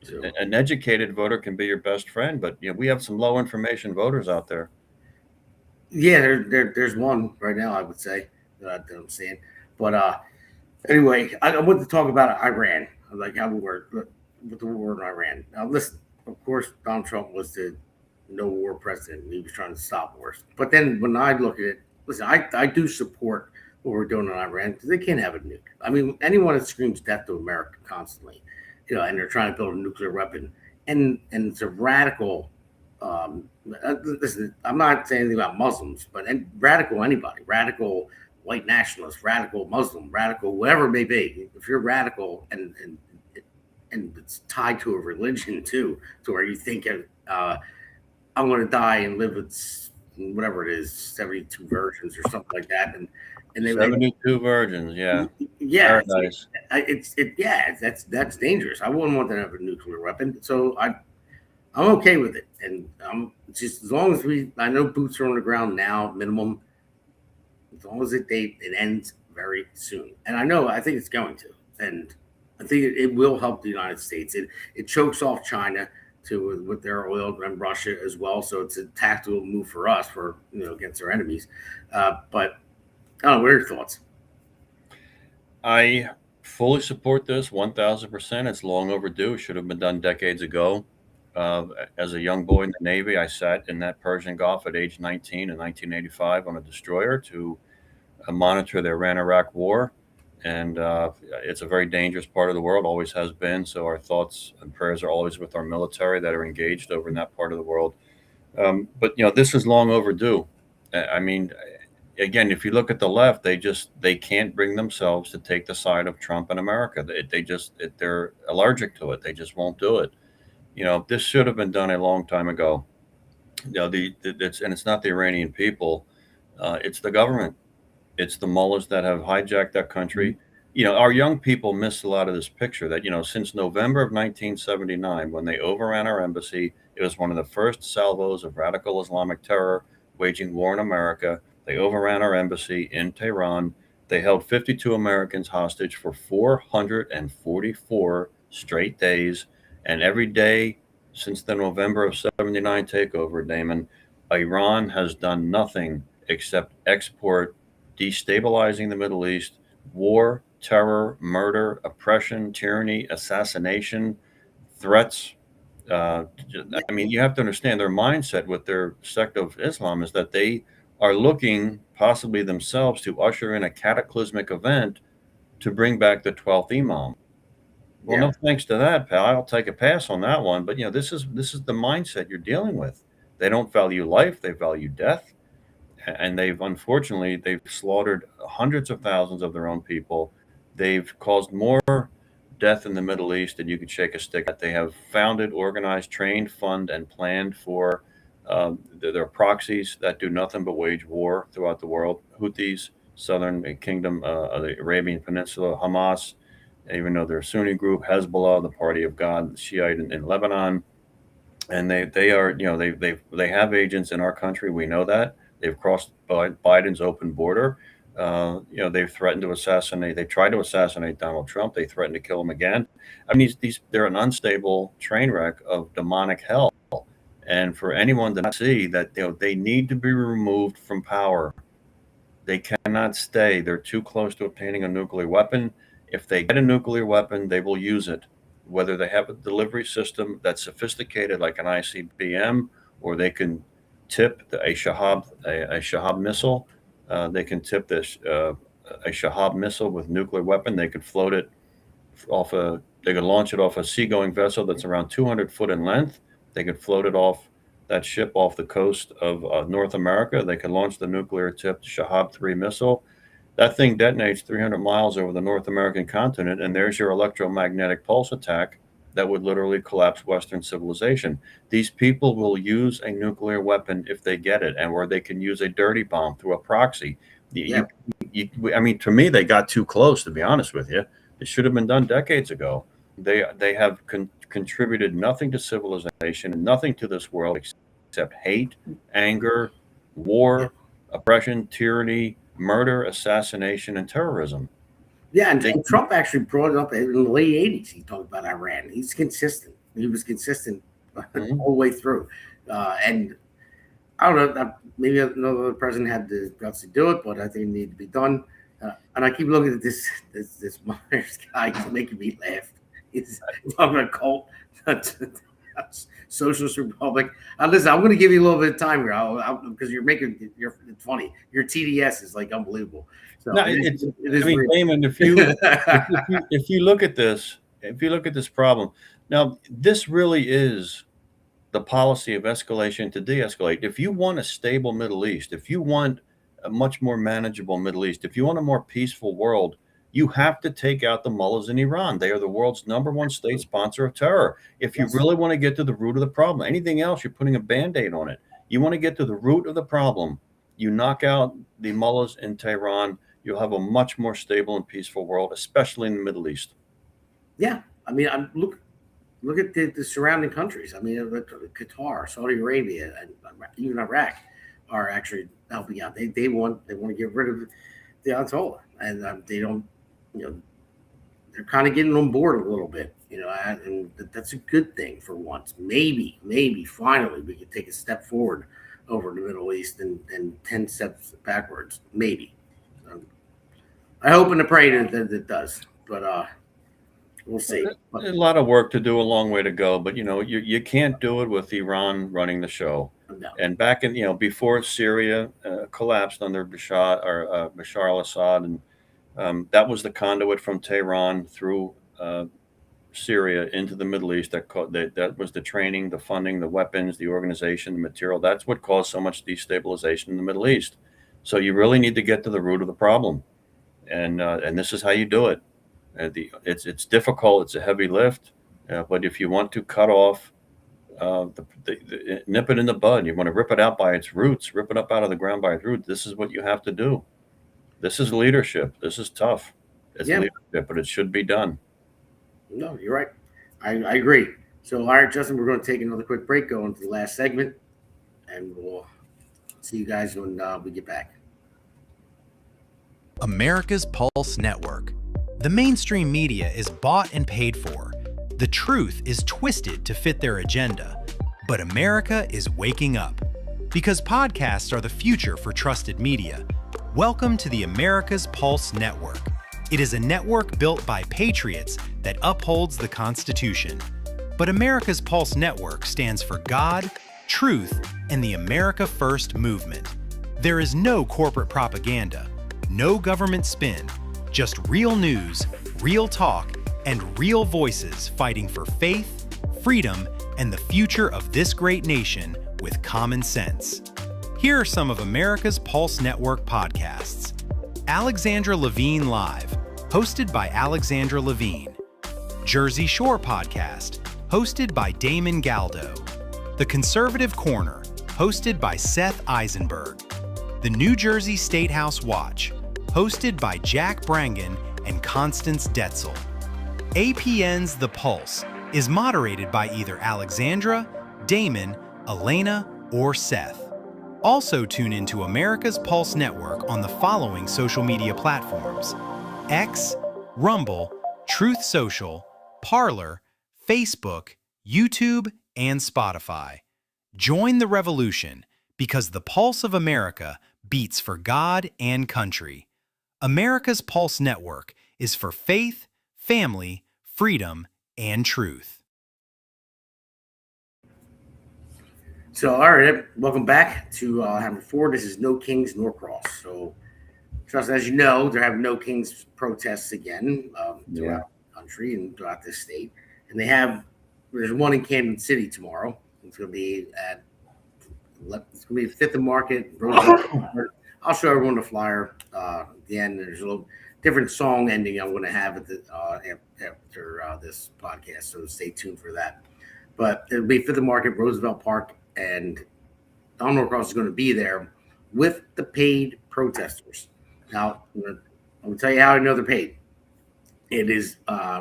Sure. An educated voter can be your best friend, but we have some low information voters out there. Yeah, there's one right now, I would say, that I'm seeing. But anyway, I want to talk about Iran, like how we were with the war in Iran. Now, listen, of course, Donald Trump was the no war president. He was trying to stop wars. But then when I look at it, listen, I do support what we're doing in Iran because they can't have a nuke. I mean, anyone that screams death to America constantly, and they're trying to build a nuclear weapon, and it's a radical. Listen, I'm not saying anything about Muslims, but radical anybody, radical white nationalist, radical Muslim, radical whatever it may be. If you're radical and it's tied to a religion too, to where you think I'm going to die and live with whatever it is, 72 virgins or something like that, and they 72 virgins, yeah, paradise. That's dangerous. I wouldn't want them to have a nuclear weapon, so I'm okay with it, and just as long as I know boots are on the ground now, minimum. As long as it ends very soon, and I think it's going to, and I think it will help the United States. It chokes off China with their oil, and Russia as well. So it's a tactical move for us against our enemies. But I don't know. What are your thoughts? I fully support this 1,000%. It's long overdue. It should have been done decades ago. As a young boy in the Navy, I sat in that Persian Gulf at age 19 in 1985 on a destroyer to monitor the Iran-Iraq war. And it's a very dangerous part of the world, always has been. So our thoughts and prayers are always with our military that are engaged over in that part of the world. But this is long overdue. I mean, again, if you look at the left, they can't bring themselves to take the side of Trump and America. They're allergic to it. They just won't do it. This should have been done a long time ago. It's not the Iranian people, it's the government. It's the mullahs that have hijacked that country. Our young people miss a lot of this picture that, since November of 1979, when they overran our embassy, it was one of the first salvos of radical Islamic terror waging war in America. They overran our embassy in Tehran. They held 52 Americans hostage for 444 straight days. And every day since the November of 79 takeover, Damon, Iran has done nothing except export destabilizing the Middle East, war, terror, murder, oppression, tyranny, assassination, threats. I mean, you have to understand their mindset with their sect of Islam is that they are looking possibly themselves to usher in a cataclysmic event to bring back the 12th Imam. Well, no thanks to that, pal. I'll take a pass on that one. But this is the mindset you're dealing with. They don't value life; they value death, and they've slaughtered hundreds of thousands of their own people. They've caused more death in the Middle East than you could shake a stick at. They have founded, organized, trained, funded, and planned for their proxies that do nothing but wage war throughout the world. Houthis, Southern Kingdom of the Arabian Peninsula, Hamas. Even though they're a Sunni group, Hezbollah, the Party of God, Shiite in Lebanon, and they have agents in our country. We know that they've crossed Biden's open border. They've threatened to assassinate. They tried to assassinate Donald Trump. They threatened to kill him again. I mean, they're an unstable train wreck of demonic hell, And for anyone to not see that, they need to be removed from power. They cannot stay. They're too close to obtaining a nuclear weapon. If they get a nuclear weapon, they will use it, whether they have a delivery system that's sophisticated like an ICBM, or they can tip a Shahab missile. They can tip this a Shahab missile with nuclear weapon. They could float it they could launch it off a seagoing vessel that's around 200 foot in length. They could float it off that ship off the coast of North America. They could launch the nuclear-tipped Shahab 3 missile. That thing detonates 300 miles over the North American continent, and there's your electromagnetic pulse attack that would literally collapse Western civilization. These people will use a nuclear weapon if they get it, or they can use a dirty bomb through a proxy. I mean, to me, they got too close, to be honest with you. It should have been done decades ago. They have contributed nothing to civilization and nothing to this world except hate, anger, war, oppression, tyranny, murder, assassination, and terrorism. Yeah, and Trump actually brought it up in the late 80s. He talked about Iran. He's consistent. He was consistent all the way through. And I don't know, maybe another president had the guts to do it, but I think it needed to be done. And I keep looking at this Myers guy. He's making me laugh. He's talking about cult, Socialist Republic. Listen, I'm going to give you a little bit of time here because it's funny. Your TDS is like unbelievable. So no, Damon, if you look at this problem, now this really is the policy of escalation to de-escalate. If you want a stable Middle East, if you want a much more manageable Middle East, if you want a more peaceful world, you have to take out the mullahs in Iran. They are the world's #1 state sponsor of terror. If you really want to get to the root of the problem, anything else, you're putting a Band-Aid on it. You want to get to the root of the problem, you knock out the mullahs in Tehran, you'll have a much more stable and peaceful world, especially in the Middle East. Yeah. I mean, look at the surrounding countries. I mean, Qatar, Saudi Arabia, and even Iraq are actually helping out. They want to get rid of the Ayatollah, and they don't. They're kind of getting on board a little bit. And that's a good thing for once. Maybe finally we could take a step forward over the Middle East and 10 steps backwards. Maybe. I hope and I pray that it does, but we'll see. A lot of work to do, a long way to go, but you can't do it with Iran running the show. No. And back in before Syria collapsed under Bashar al-Assad, and that was the conduit from Tehran through Syria into the Middle East. That was the training, the funding, the weapons, the organization, the material. That's what caused so much destabilization in the Middle East. So you really need to get to the root of the problem, and this is how you do it. It's difficult. It's a heavy lift, but if you want to cut off, nip it in the bud, you want to rip it out by its roots, rip it up out of the ground by its roots. This is what you have to do. This is leadership. This is tough. It's leadership, but it should be done. No, you're right. I agree. So, all right, Justin, we're going to take another quick break, go into the last segment, and we'll see you guys when we get back. America's Pulse Network. The mainstream media is bought and paid for. The truth is twisted to fit their agenda. But America is waking up. Because podcasts are the future for trusted media. Welcome to the America's Pulse Network. It is a network built by patriots that upholds the Constitution. But America's Pulse Network stands for God, truth, and the America First movement. There is no corporate propaganda, no government spin, just real news, real talk, and real voices fighting for faith, freedom, and the future of this great nation with common sense. Here are some of America's Pulse Network podcasts. Alexandra Levine Live, hosted by Alexandra Levine. Jersey Shore Podcast, hosted by Damon Galdo. The Conservative Corner, hosted by Seth Eisenberg. The New Jersey State House Watch, hosted by Jack Brangan and Constance Detzel. APN's The Pulse is moderated by either Alexandra, Damon, Elena, or Seth. Also tune into America's Pulse Network on the following social media platforms: X, Rumble, Truth Social, Parler, Facebook, YouTube, and Spotify. Join the revolution because the pulse of America beats for God and country. America's Pulse Network is for faith, family, freedom, and truth. So, all right, welcome back to Hammer 4. This is No Kings Norcrosss. So, trust, as you know, there have No Kings protests again throughout the country and throughout this state. And there's one in Kansas City tomorrow. It's going to be at 5th and Market. I'll show everyone the flyer at the end. There's a little different song ending I'm going to have at the after this podcast, so stay tuned for that. But it'll be 5th and Market, Roosevelt Park, and Don Norcross is going to be there with the paid protesters. Now, I'm going to tell you how I know they're paid. It is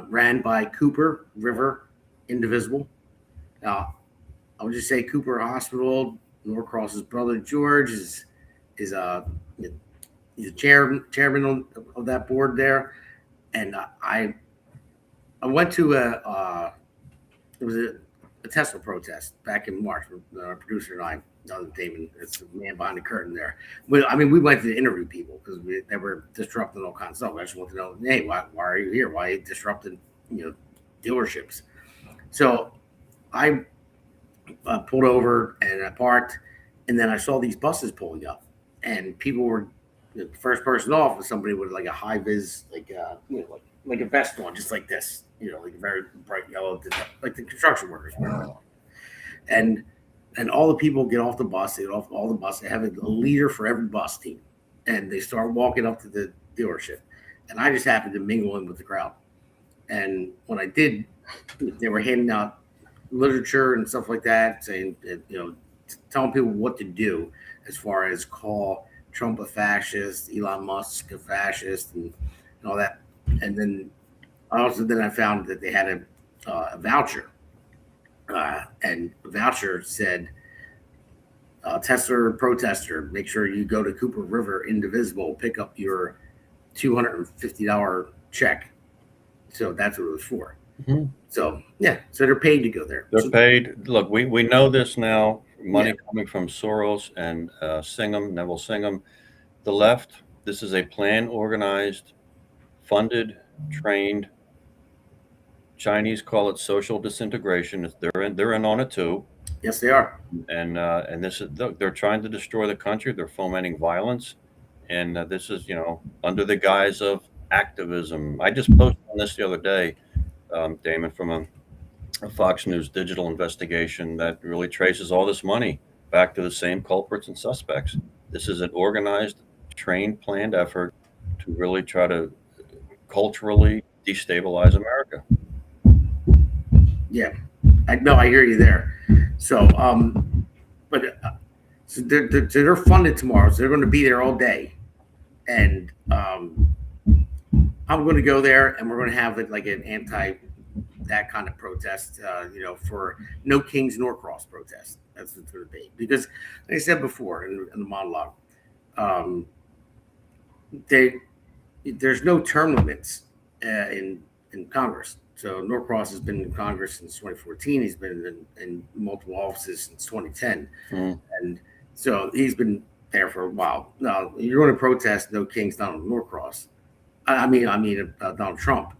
ran by Cooper River Indivisible. Now, I would just say Cooper Hospital. Norcross's brother George is he's a chairman of that board there, and I went to a Tesla protest back in March with our producer and I, Damon. It's the man behind the curtain there. We went to interview people because they were disrupting all kinds of stuff. I just want to know, hey, why are you here? Why are you disrupting dealerships? So I pulled over and I parked, and then I saw these buses pulling up, and people were the first person off was somebody with like a high vis, like a vest on, just like this, like a very bright yellow, like the construction workers. And all the people get off the bus. They get off all the bus. They have a leader for every bus team, and they start walking up to the dealership. And I just happened to mingle in with the crowd. And when I did, they were handing out literature and stuff like that, saying, telling people what to do as far as call Trump a fascist, Elon Musk a fascist, and all that. And then I found that they had a voucher, and the voucher said, Tesla protester, make sure you go to Cooper River Indivisible, pick up your $250 check. So that's what it was for. Mm-hmm. So they're paid to go there. They're paid. Look, we know this now. Money coming from Soros and Neville Singham. The left, this is a planned, organized, funded, trained. Chinese call it social disintegration. They're in on it too. Yes, they are. And this is they're trying to destroy the country. They're fomenting violence, and this is under the guise of activism. I just posted on this the other day, Damon, from a Fox News digital investigation that really traces all this money back to the same culprits and suspects. This is an organized, trained, planned effort to really try to culturally destabilize America. Yeah, I hear you there. So, so they're funded tomorrow, so they're going to be there all day, and I'm going to go there, and we're going to have like an that kind of protest, for No Kings Norcross protest. That's what it's going to be. Because, like I said before in the monologue, there's no term limits in Congress. So Norcross has been in Congress since 2014. He's been in multiple offices since 2010. And so he's been there for a while. Now, you're going to protest No Kings Donald Norcross. Donald Trump.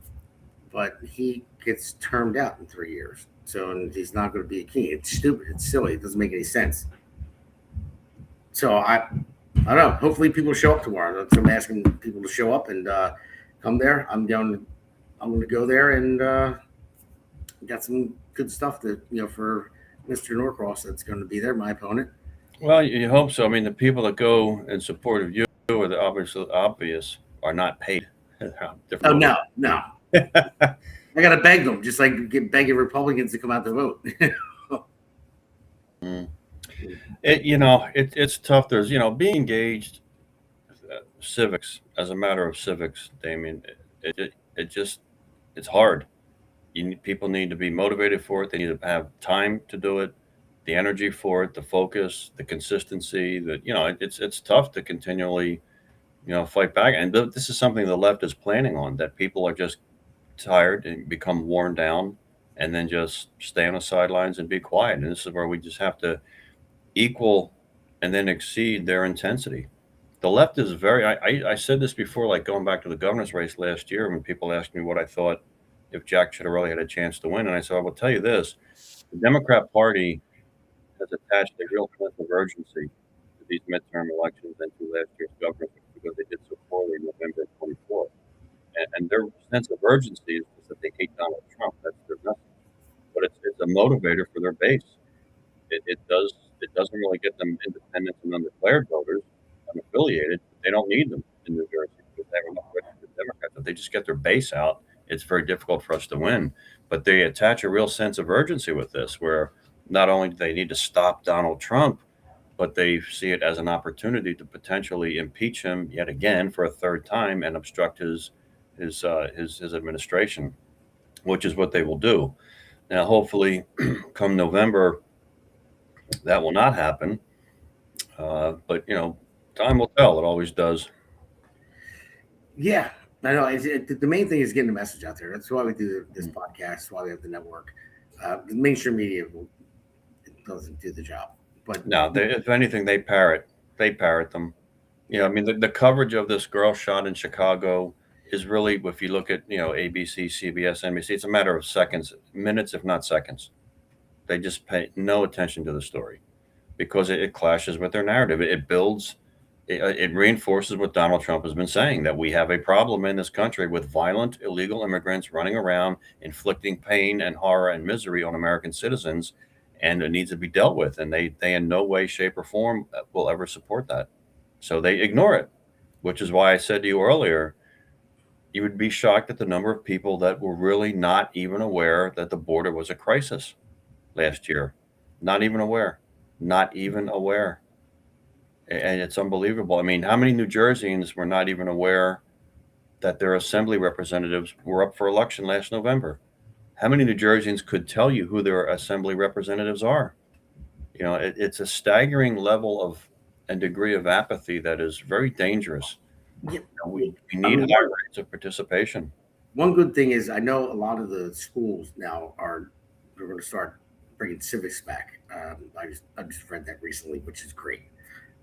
But he gets termed out in 3 years. So he's not going to be a king. It's stupid. It's silly. It doesn't make any sense. So I don't know. Hopefully people show up tomorrow. So I'm asking people to show up and come there. I'm going to go there and got some good stuff that, for Mr. Norcross that's going to be there, my opponent. Well, you hope so. I mean, the people that go in support of you or the obvious are not paid. Oh, no. I got to beg them, just like begging Republicans to come out to vote. It's tough. There's, being engaged, civics, as a matter of civics, Damien, it's hard. People need to be motivated for it. They need to have time to do it, the energy for it, the focus, the consistency. It's tough to continually, fight back. And this is something the left is planning on, that people are just tired and become worn down and then just stay on the sidelines and be quiet. And this is where we just have to equal and then exceed their intensity. The left is very, I said this before, like going back to the governor's race last year when people asked me what I thought if Jack Ciattarelli had a chance to win. And I said, I will tell you this, the Democrat Party has attached a real sense of urgency to these midterm elections and to last year's governor's race because they did so poorly in November of 24. And their sense of urgency is that they hate Donald Trump. That's their message. But it's a motivator for their base. It doesn't really get them independent and undeclared voters, unaffiliated. They don't need them in New Jersey because they have enough registered Democrats. If they just get their base out, it's very difficult for us to win. But they attach a real sense of urgency with this, where not only do they need to stop Donald Trump, but they see it as an opportunity to potentially impeach him yet again for a third time and obstruct his administration, which is what they will do. Now, hopefully, come November, that will not happen. But time will tell. It always does. Yeah, I know. The main thing is getting the message out there. That's why we do this podcast. Why we have the network. The mainstream media doesn't do the job. But no, if anything, they parrot them. I mean, the coverage of this girl shot in Chicago is really, if you look at ABC, CBS, NBC, it's a matter of seconds, minutes, if not seconds. They just pay no attention to the story because it clashes with their narrative. It builds, it reinforces what Donald Trump has been saying, that we have a problem in this country with violent, illegal immigrants running around, inflicting pain and horror and misery on American citizens, and it needs to be dealt with. And they in no way, shape, or form will ever support that. So they ignore it, which is why I said to you earlier, you would be shocked at the number of people that were really not even aware that the border was a crisis last year. Not even aware. And it's unbelievable. I mean, how many New Jerseyans were not even aware that their assembly representatives were up for election last November? How many New Jerseyans could tell you who their assembly representatives are? It's a staggering level of and degree of apathy that is very dangerous. Yeah. We need high rates of participation. One good thing is I know a lot of the schools now are going to start bringing civics back. I just read that recently, which is great,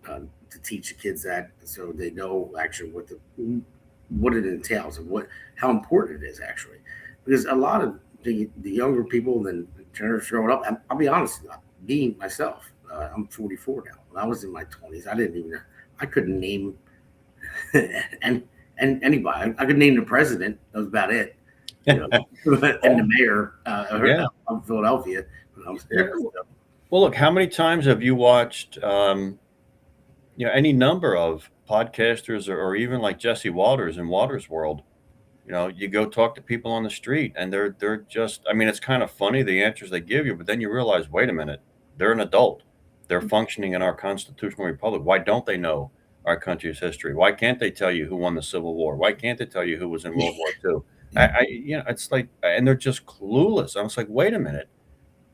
to teach the kids that so they know actually what it entails and how important it is actually. Because a lot of the younger people than generation growing up, I'll be honest, being myself, I'm 44 now. When I was in my 20s, I couldn't name and anybody. I could name the president. That was about it. And the mayor of Philadelphia. Well, look, how many times have you watched any number of podcasters or even like Jesse Walters in Walters World? You go talk to people on the street and they're just, I mean, it's kind of funny the answers they give you, but then you realize, wait a minute, they're an adult. They're functioning in our constitutional republic. Why don't they know our country's history? Why can't they tell you who won the Civil War? Why can't they tell you who was in World War II? It's like, and they're just clueless. I was like, wait a minute,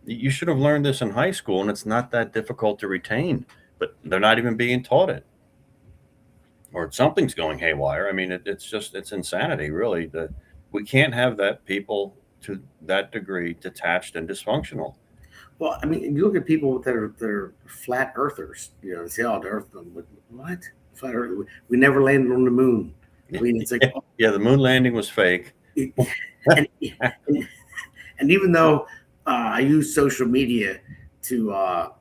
you should have learned this in high school, and it's not that difficult to retain. But they're not even being taught it, or something's going haywire. I mean, it's insanity, really. We can't have that people to that degree detached and dysfunctional. Well, I mean, you look at people that are flat earthers. They say, "Oh, the Earth." What? Flat Earth? We never landed on the moon. I mean, it's like, yeah, the moon landing was fake. And even though I use social media to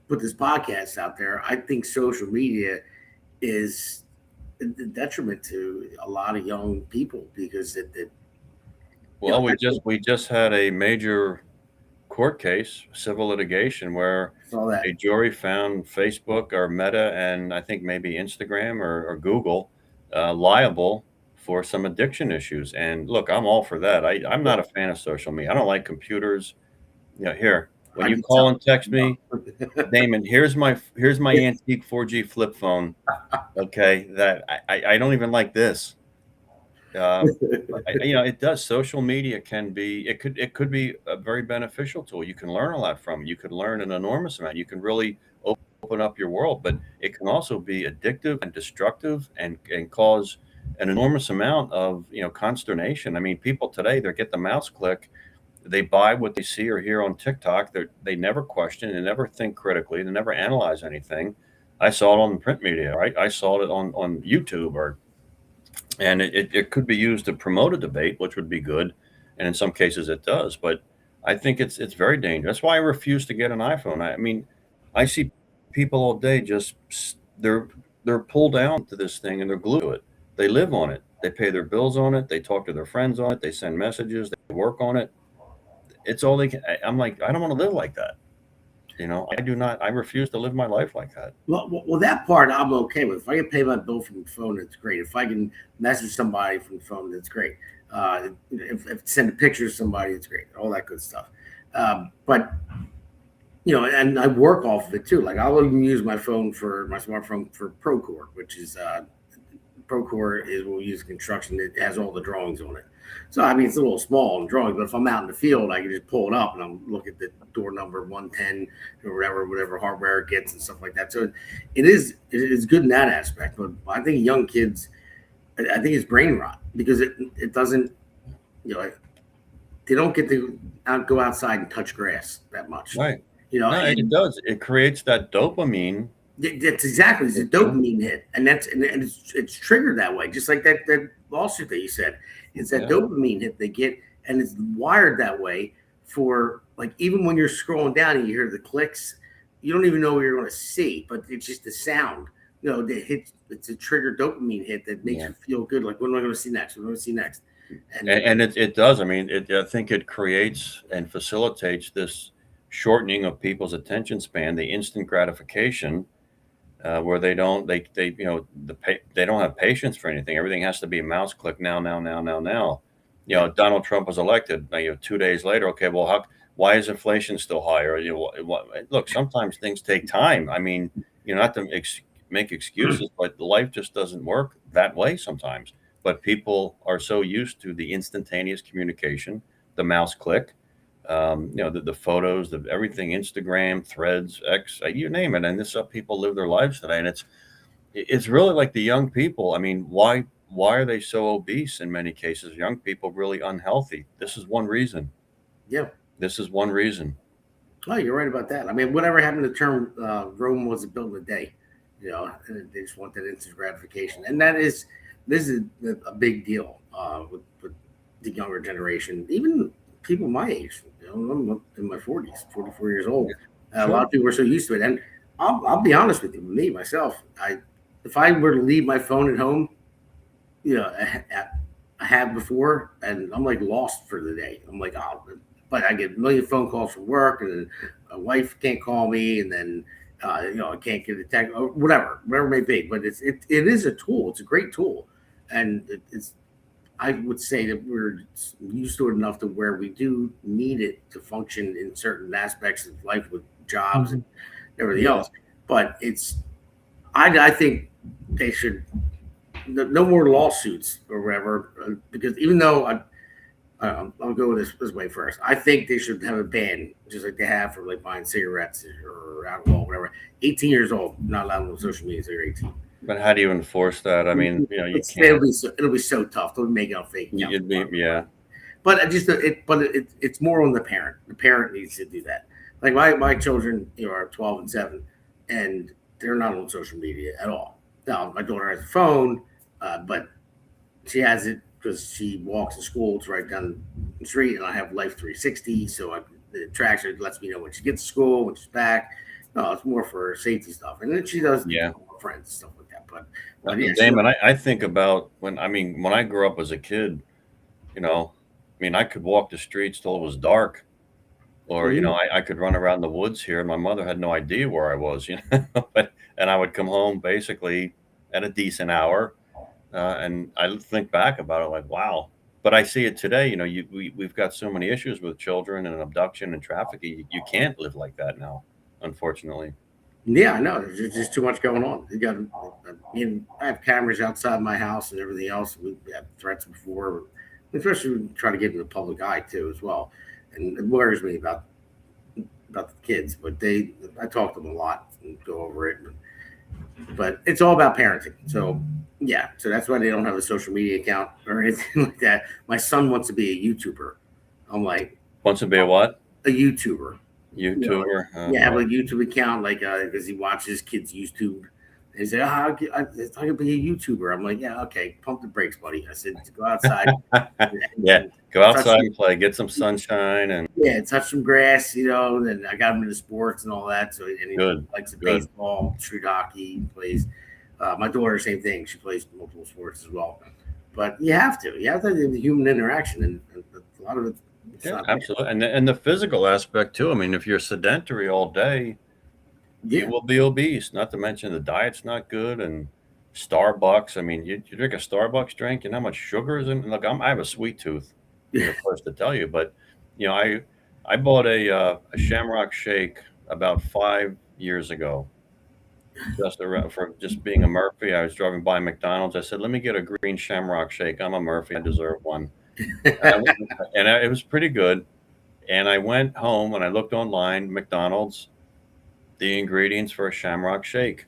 put this podcast out there, I think social media is a detriment to a lot of young people because we just had a major court case, civil litigation, where a jury found Facebook or Meta and I think maybe Instagram or Google liable for some addiction issues. And look, I'm all for that. I'm not a fan of social media. I don't like computers. Here, when you call and text me, Damon, here's my antique 4G flip phone. Okay, that I don't even like this. It does. Social media could be a very beneficial tool. You can learn a lot from it. You could learn an enormous amount. You can really open up your world, but it can also be addictive and destructive and cause an enormous amount of consternation. I mean, people today, they get the mouse click they buy what they see or hear on TikTok. They never question, they never think critically, they never analyze anything. I saw it on the print media, right? I saw it on YouTube, and it could be used to promote a debate, which would be good, and in some cases it does. But I think it's very dangerous. That's why I refuse to get an iPhone. I mean, I see people all day they're pulled down to this thing and they're glued to it. They live on it. They pay their bills on it. They talk to their friends on it. They send messages. They work on it. It's all they can. I'm like, I don't want to live like that. I do not. I refuse to live my life like that. Well, that part I'm okay with. If I can pay my bill from the phone, that's great. If I can message somebody from the phone, that's great. If send a picture to somebody, it's great. All that good stuff. But and I work off of it too. Like I'll even use my smartphone for Procore, which is Procore is we'll use construction. It has all the drawings on it. So I mean it's a little small in drawings, but if I'm out in the field, I can just pull it up and I'm look at the door number 110 or whatever hardware it gets and stuff like that. So it is good in that aspect. But I think young kids, I think it's brain rot because it doesn't, they don't get to go outside and touch grass that much. Right. It does. It creates that dopamine. That's exactly, it's a dopamine hit, and it's triggered that way, just like that lawsuit that you said. It's that dopamine hit they get, and it's wired that way for like even when you're scrolling down and you hear the clicks, you don't even know what you're going to see, but it's just the sound. It's a triggered dopamine hit that makes you feel good. Like what am I going to see next? What am I going to see next? And it does. I mean, I think it creates and facilitates this shortening of people's attention span, the instant gratification. Where they don't have patience for anything. Everything has to be a mouse click now. Donald Trump was elected. 2 days later, okay, well, why is inflation still higher? Look, sometimes things take time. I mean, not to make excuses, but life just doesn't work that way sometimes. But people are so used to the instantaneous communication, the mouse click. The photos, everything, Instagram, Threads, X, you name it, and this is how people live their lives today. And it's really like the young people. I mean, why are they so obese in many cases? Young people really unhealthy. This is one reason. Yeah, this is one reason. Oh, you're right about that. I mean, whatever happened to the term Rome wasn't built in a day. And they just want that instant gratification, and this is a big deal with the younger generation, even people my age. I'm in my 40s, 44 years old. A lot of people are so used to it. And I'll be honest with you, me, myself, if I were to leave my phone at home, I have before, and I'm like lost for the day. I'm like, but I get a million phone calls from work, and then my wife can't call me, and then, I can't get a text, or whatever it may be. But it is a tool. It's a great tool. And I would say that we're used to it enough to where we do need it to function in certain aspects of life with jobs and everything else. But I think they should, no more lawsuits or whatever, because even though I'll go this way first. I think they should have a ban, just like they have for like buying cigarettes or alcohol, whatever. 18 years old, not allowed on social media until you're 18. But how do you enforce that? I mean, you can't. It'll be so tough. They'll make it on fake. But it's more on the parent. The parent needs to do that. Like my children, are 12 and 7, and they're not on social media at all. Now my daughter has a phone, but she has it because she walks to school. It's right down the street, and I have Life 360, so it tracks her. It lets me know when she gets to school, when she's back. No, it's more for safety stuff, and then she does friends stuff like that. But Damon, I think about when I grew up as a kid, I could walk the streets till it was dark, or I could run around the woods here, and my mother had no idea where I was, and I would come home basically at a decent hour, and I think back about it like, wow. But I see it today. We've got so many issues with children and abduction and trafficking. You can't live like that now, unfortunately. Yeah, I know. There's just too much going on. I have cameras outside my house and everything else. We've had threats before, especially when we try to get in the public eye too, as well. And it worries me about the kids. But I talk to them a lot and go over it. But it's all about parenting. So that's why they don't have a social media account or anything like that. My son wants to be a YouTuber. I'm like, Wants to be a what? A YouTuber. YouTuber. Yeah, have a YouTube account, like because he watches kids YouTube. And he said, I could be a YouTuber. I'm like, yeah, okay, pump the brakes, buddy. I said, go outside. Yeah, go outside and play, get some sunshine, and touch some grass, and I got him into sports and all that. So, and he likes baseball, street hockey, he plays. My daughter, same thing. She plays multiple sports as well. But you have to have the human interaction, and a lot of it. Absolutely, and the physical aspect too. I mean, if you're sedentary all day, you will be obese. Not to mention the diet's not good, and Starbucks. I mean, you drink a Starbucks drink, you know how much sugar is in. Look, I have a sweet tooth. I'm the first to tell you, but I bought a Shamrock Shake about 5 years ago. For just being a Murphy, I was driving by McDonald's. I said, "Let me get a green Shamrock Shake. I'm a Murphy. I deserve one." And it was pretty good. And I went home and I looked online, McDonald's, the ingredients for a Shamrock Shake.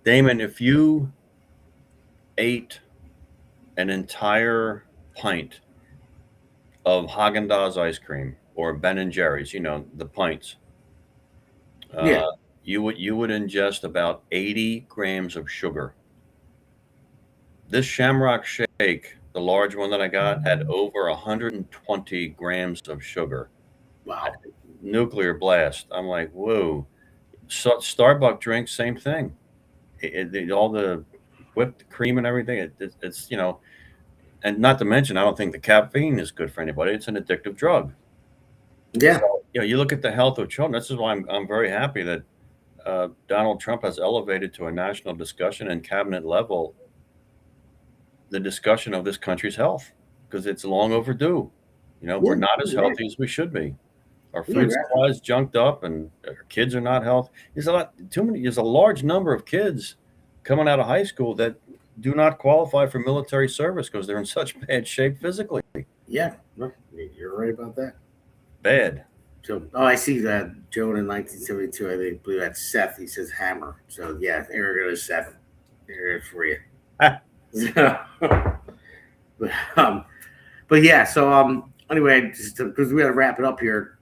Damon, if you ate an entire pint of Haagen-Dazs ice cream or Ben & Jerry's, the pints, you would ingest about 80 grams of sugar. This Shamrock Shake, the large one that I got, had over 120 grams of sugar. Wow. Nuclear blast. I'm like, whoa. So Starbucks drinks, same thing. All the whipped cream and everything. It's and not to mention, I don't think the caffeine is good for anybody. It's an addictive drug. Yeah. So, you look at the health of children. This is why I'm very happy that Donald Trump has elevated to a national discussion and cabinet level the discussion of this country's health, because it's long overdue. We're not as healthy as we should be. Our food supply is junked up, and our kids are not healthy. There's a large number of kids coming out of high school that do not qualify for military service because they're in such bad shape physically. Yeah, you're right about that. Bad. So, I see that Joan in 1972. I believe that's Seth. He says hammer. So, yeah, there goes Seth. There for you. But yeah. So, anyway, just because we got to wrap it up here.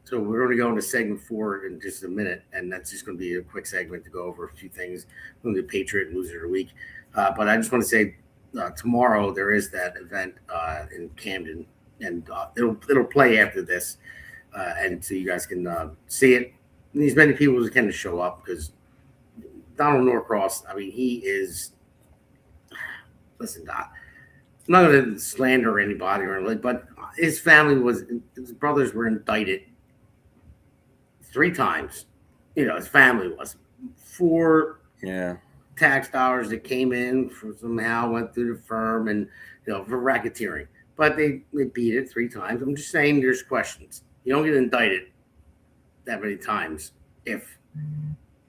So we're going to go into segment 4 in just a minute, and that's just going to be a quick segment to go over a few things. We're going to do Patriot and Loser of the Week. But I just want to say tomorrow there is that event in Camden, and it'll play after this. And so you guys can see it. And as many people as can to show up, because Donald Norcross, I mean, he is. Listen, Doc, I'm not going to slander anybody or anything, but his brothers were indicted 3 times. His family was for tax dollars that came in for somehow went through the firm and for racketeering. But they beat it 3 times. I'm just saying there's questions. You don't get indicted that many times if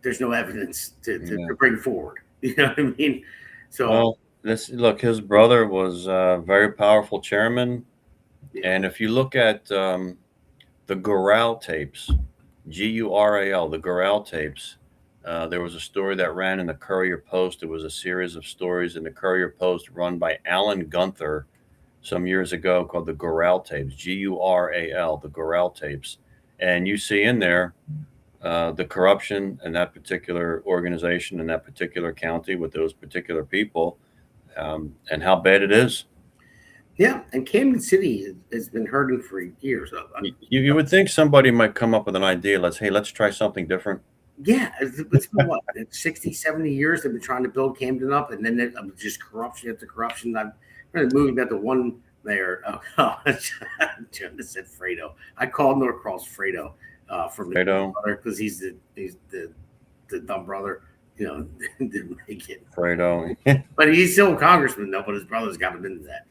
there's no evidence to bring forward. You know what I mean? So his brother was a very powerful chairman. And if you look at the Gural tapes, Gural, the Gural tapes, there was a story that ran in the Courier Post. It was a series of stories in the Courier Post run by Alan Gunther some years ago called the Gural tapes, Gural, the Gural tapes. And you see in there the corruption in that particular organization in that particular county with those particular people, and how bad it is. Yeah, and Camden City has been hurting for years. You would think somebody might come up with an idea. Let's try something different. Yeah, it's been what, 60, 70 years they've been trying to build Camden up, and then just corruption after corruption. I'm really moving about the one mayor. John said Fredo. I called Norcross Fredo from the brother because he's the dumb brother. Didn't make it. Fredo. But he's still a congressman though. But his brother's got him into that.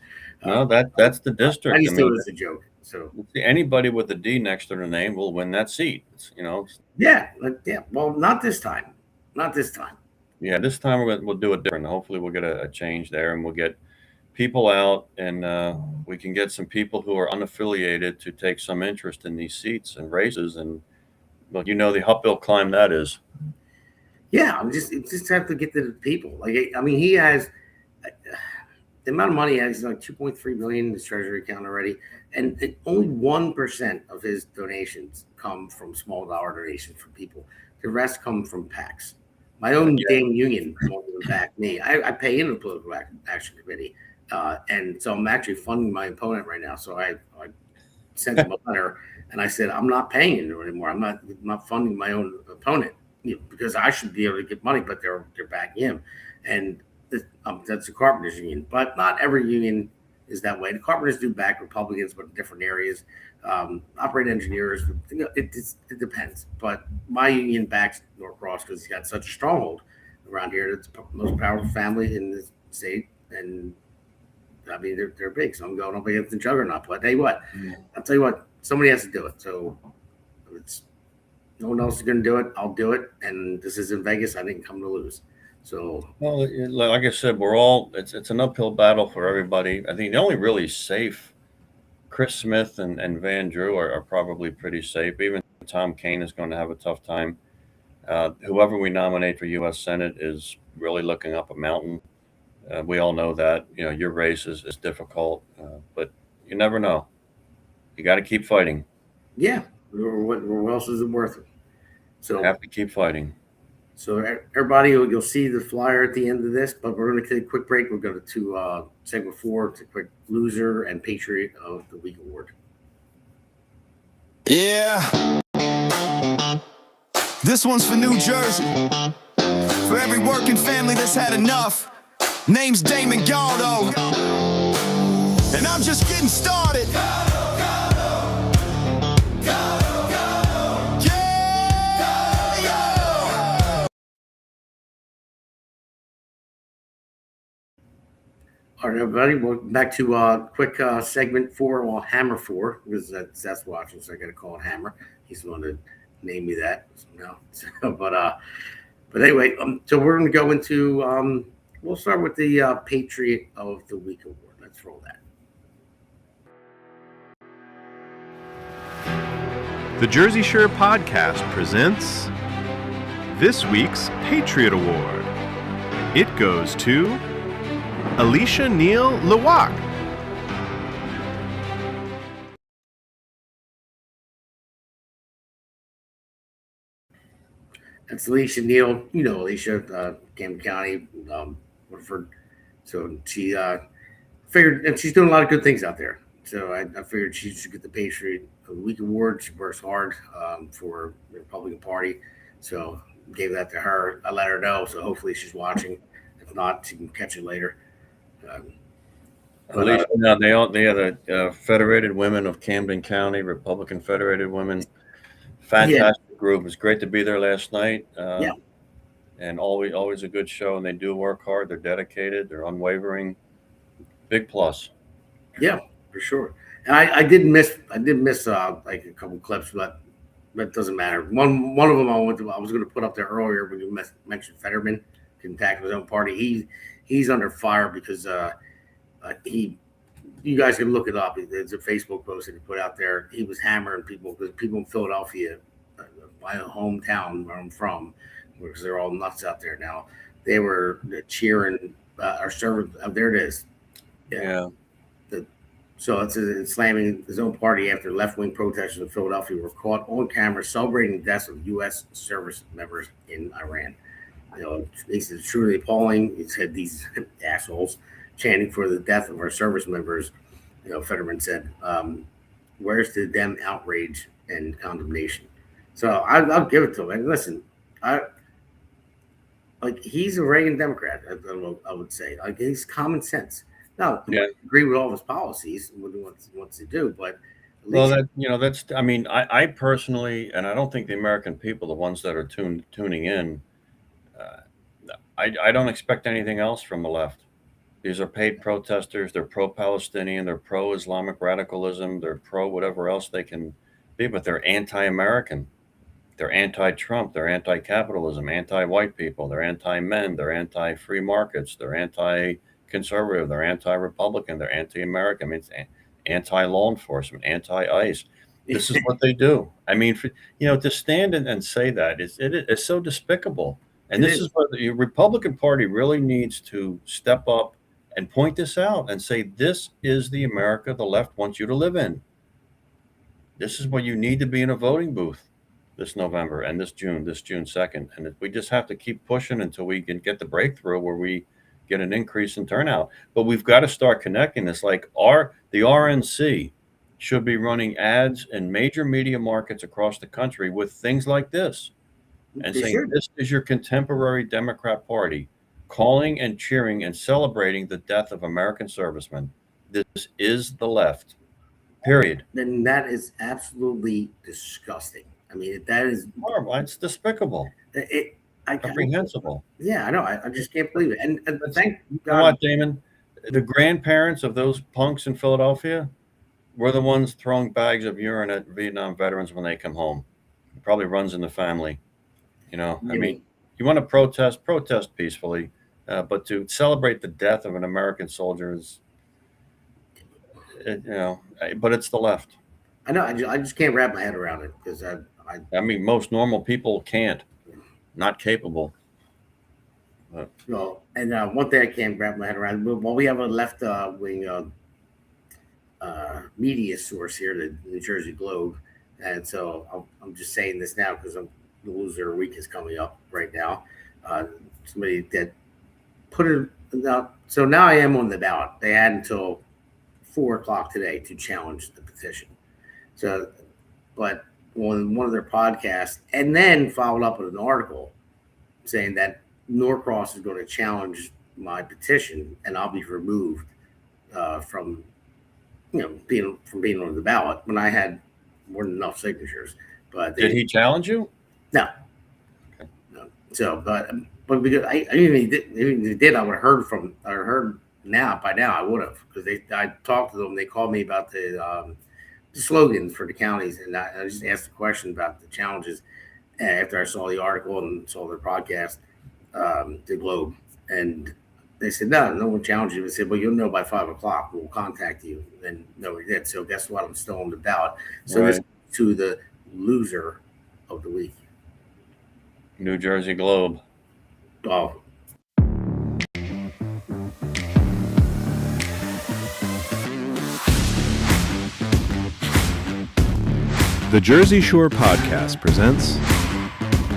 No, that's the district. I just thought it was a joke. So anybody with a D next to their name will win that seat. Yeah. Well, not this time. Not this time. Yeah, this time we'll do it different. Hopefully, we'll get a change there, and we'll get people out, and we can get some people who are unaffiliated to take some interest in these seats and races. And the uphill climb that is. Yeah, just have to get to the people. He has. the amount of money he has is like 2.3 million in his treasury account already, and only 1% of his donations come from small dollar donations from people. The rest come from PACs. My own damn union won't even back me. I pay into the political action committee, and so I'm actually funding my opponent right now. So I sent him a letter, and I said I'm not paying him anymore. I'm not funding my own opponent, because I should be able to get money, but they're backing him, and that's the carpenters union. But not every union is that way. The carpenters do back Republicans, but in different areas. Operating engineers, it depends. But my union backs Norcross because he's got such a stronghold around here. It's the most powerful family in the state, and I mean they're big. So I'm going up against the juggernaut. But I'll tell you what, somebody has to do it. So if it's no one else is going to do it, I'll do it. And this is in Vegas. I didn't come to lose. So, well, like I said, it's an uphill battle for everybody. I think the only really safe, Chris Smith and Van Drew are probably pretty safe. Even Tom Kaine is going to have a tough time. Whoever we nominate for U.S. Senate is really looking up a mountain. We all know that. Your race is difficult, but you never know. You got to keep fighting. Yeah. What else is it worth it? So have to keep fighting. So everybody, you'll see the flyer at the end of this, but we're going to take a quick break. We'll go to segment 4, to quick loser and Patriot of the Week award. Yeah. This one's for New Jersey. For every working family that's had enough. Name's Damon Galdo. And I'm just getting started. All right, everybody, we're back to quick segment 4, well, Hammer 4, because that's watching, so I got to call it Hammer. He's the one to name me that. But anyway, so we're going to go into, we'll start with the Patriot of the Week award. Let's roll that. The Jersey Shore podcast presents this week's Patriot Award. It goes to Alicia Neal Lewak. That's Alicia Neal. You know Alicia, Camden County, Woodford. So she figured, and she's doing a lot of good things out there. So I figured she should get the Patriot of the Week award. She works hard for the Republican Party. So gave that to her. I let her know. So hopefully she's watching. If not, she can catch it later. They are the Federated Women of Camden County, Republican Federated Women. Fantastic group. It was great to be there last night. And always a good show. And they do work hard. They're dedicated. They're unwavering. Big plus. Yeah, for sure. And I did miss like a couple clips, but it doesn't matter. One of them I was going to put up there earlier when you mentioned Fetterman can tackle his own party. He's under fire because you guys can look it up. It's a Facebook post that he put out there. He was hammering people because people in Philadelphia, my hometown where I'm from, because they're all nuts out there now. They were cheering our server. There it is. Yeah. So it's slamming his own party after left-wing protesters in Philadelphia were caught on camera celebrating the deaths of U.S. service members in Iran. He said it's truly appalling. He said these assholes chanting for the death of our service members. Fetterman said, "Where's the damn outrage and condemnation?" So I'll give it to him. And listen, he's a Reagan Democrat. I would say he's common sense. Now, I agree with all of his policies and what he wants to do, but I personally, and I don't think the American people, the ones that are tuning in, I don't expect anything else from the left. These are paid protesters. They're pro-Palestinian. They're pro-Islamic radicalism. They're pro whatever else they can be, but they're anti-American. They're anti-Trump. They're anti-capitalism, anti-white people. They're anti-men. They're anti-free markets. They're anti-conservative. They're anti-Republican. They're anti-American. I mean, it's anti-law enforcement, anti-ICE. This is what they do. I mean, to stand and say that it's so despicable. And this is what the Republican Party really needs to step up and point this out and say, this is the America the left wants you to live in. This is what you need to be in a voting booth this November and this June 2nd. And we just have to keep pushing until we can get the breakthrough where we get an increase in turnout. But we've got to start connecting this. Like the RNC should be running ads in major media markets across the country with things like this and saying, this is your contemporary Democrat Party, calling and cheering and celebrating the death of American servicemen. This is the left. Period. Then that is absolutely disgusting. I mean, that is horrible. It's despicable. Reprehensible. Yeah, I know. I just can't believe it. And thank God. You know what, Damon? The grandparents of those punks in Philadelphia were the ones throwing bags of urine at Vietnam veterans when they come home. It probably runs in the family. You know, I mean, you want to protest peacefully, but to celebrate the death of an American soldier is, but it's the left. I know. I just can't wrap my head around it because I mean, most normal people can't, not capable. But. No, and one thing I can't wrap my head around. Well, we have a left wing media source here, the New Jersey Globe, and so I'm just saying this now because the loser week is coming up right now. Somebody that put it out. So now I am on the ballot. They had until 4:00 today to challenge the petition. So, but on one of their podcasts, and then followed up with an article saying that Norcross is going to challenge my petition, and I'll be removed from being on the ballot when I had more than enough signatures. But did he challenge you? No. Okay. No. So, but because I even if he did, I would have heard now. By now, I would have because I talked to them. They called me about the slogans for the counties, and I just asked a question about the challenges after I saw the article and saw their podcast, the Globe, and they said no one challenged you. They said, well, you'll know by 5:00. We'll contact you, and no, we did. So guess what? I'm still on the ballot. So right. This to the loser of the week, New Jersey Globe. Oh. The Jersey Shore Podcast presents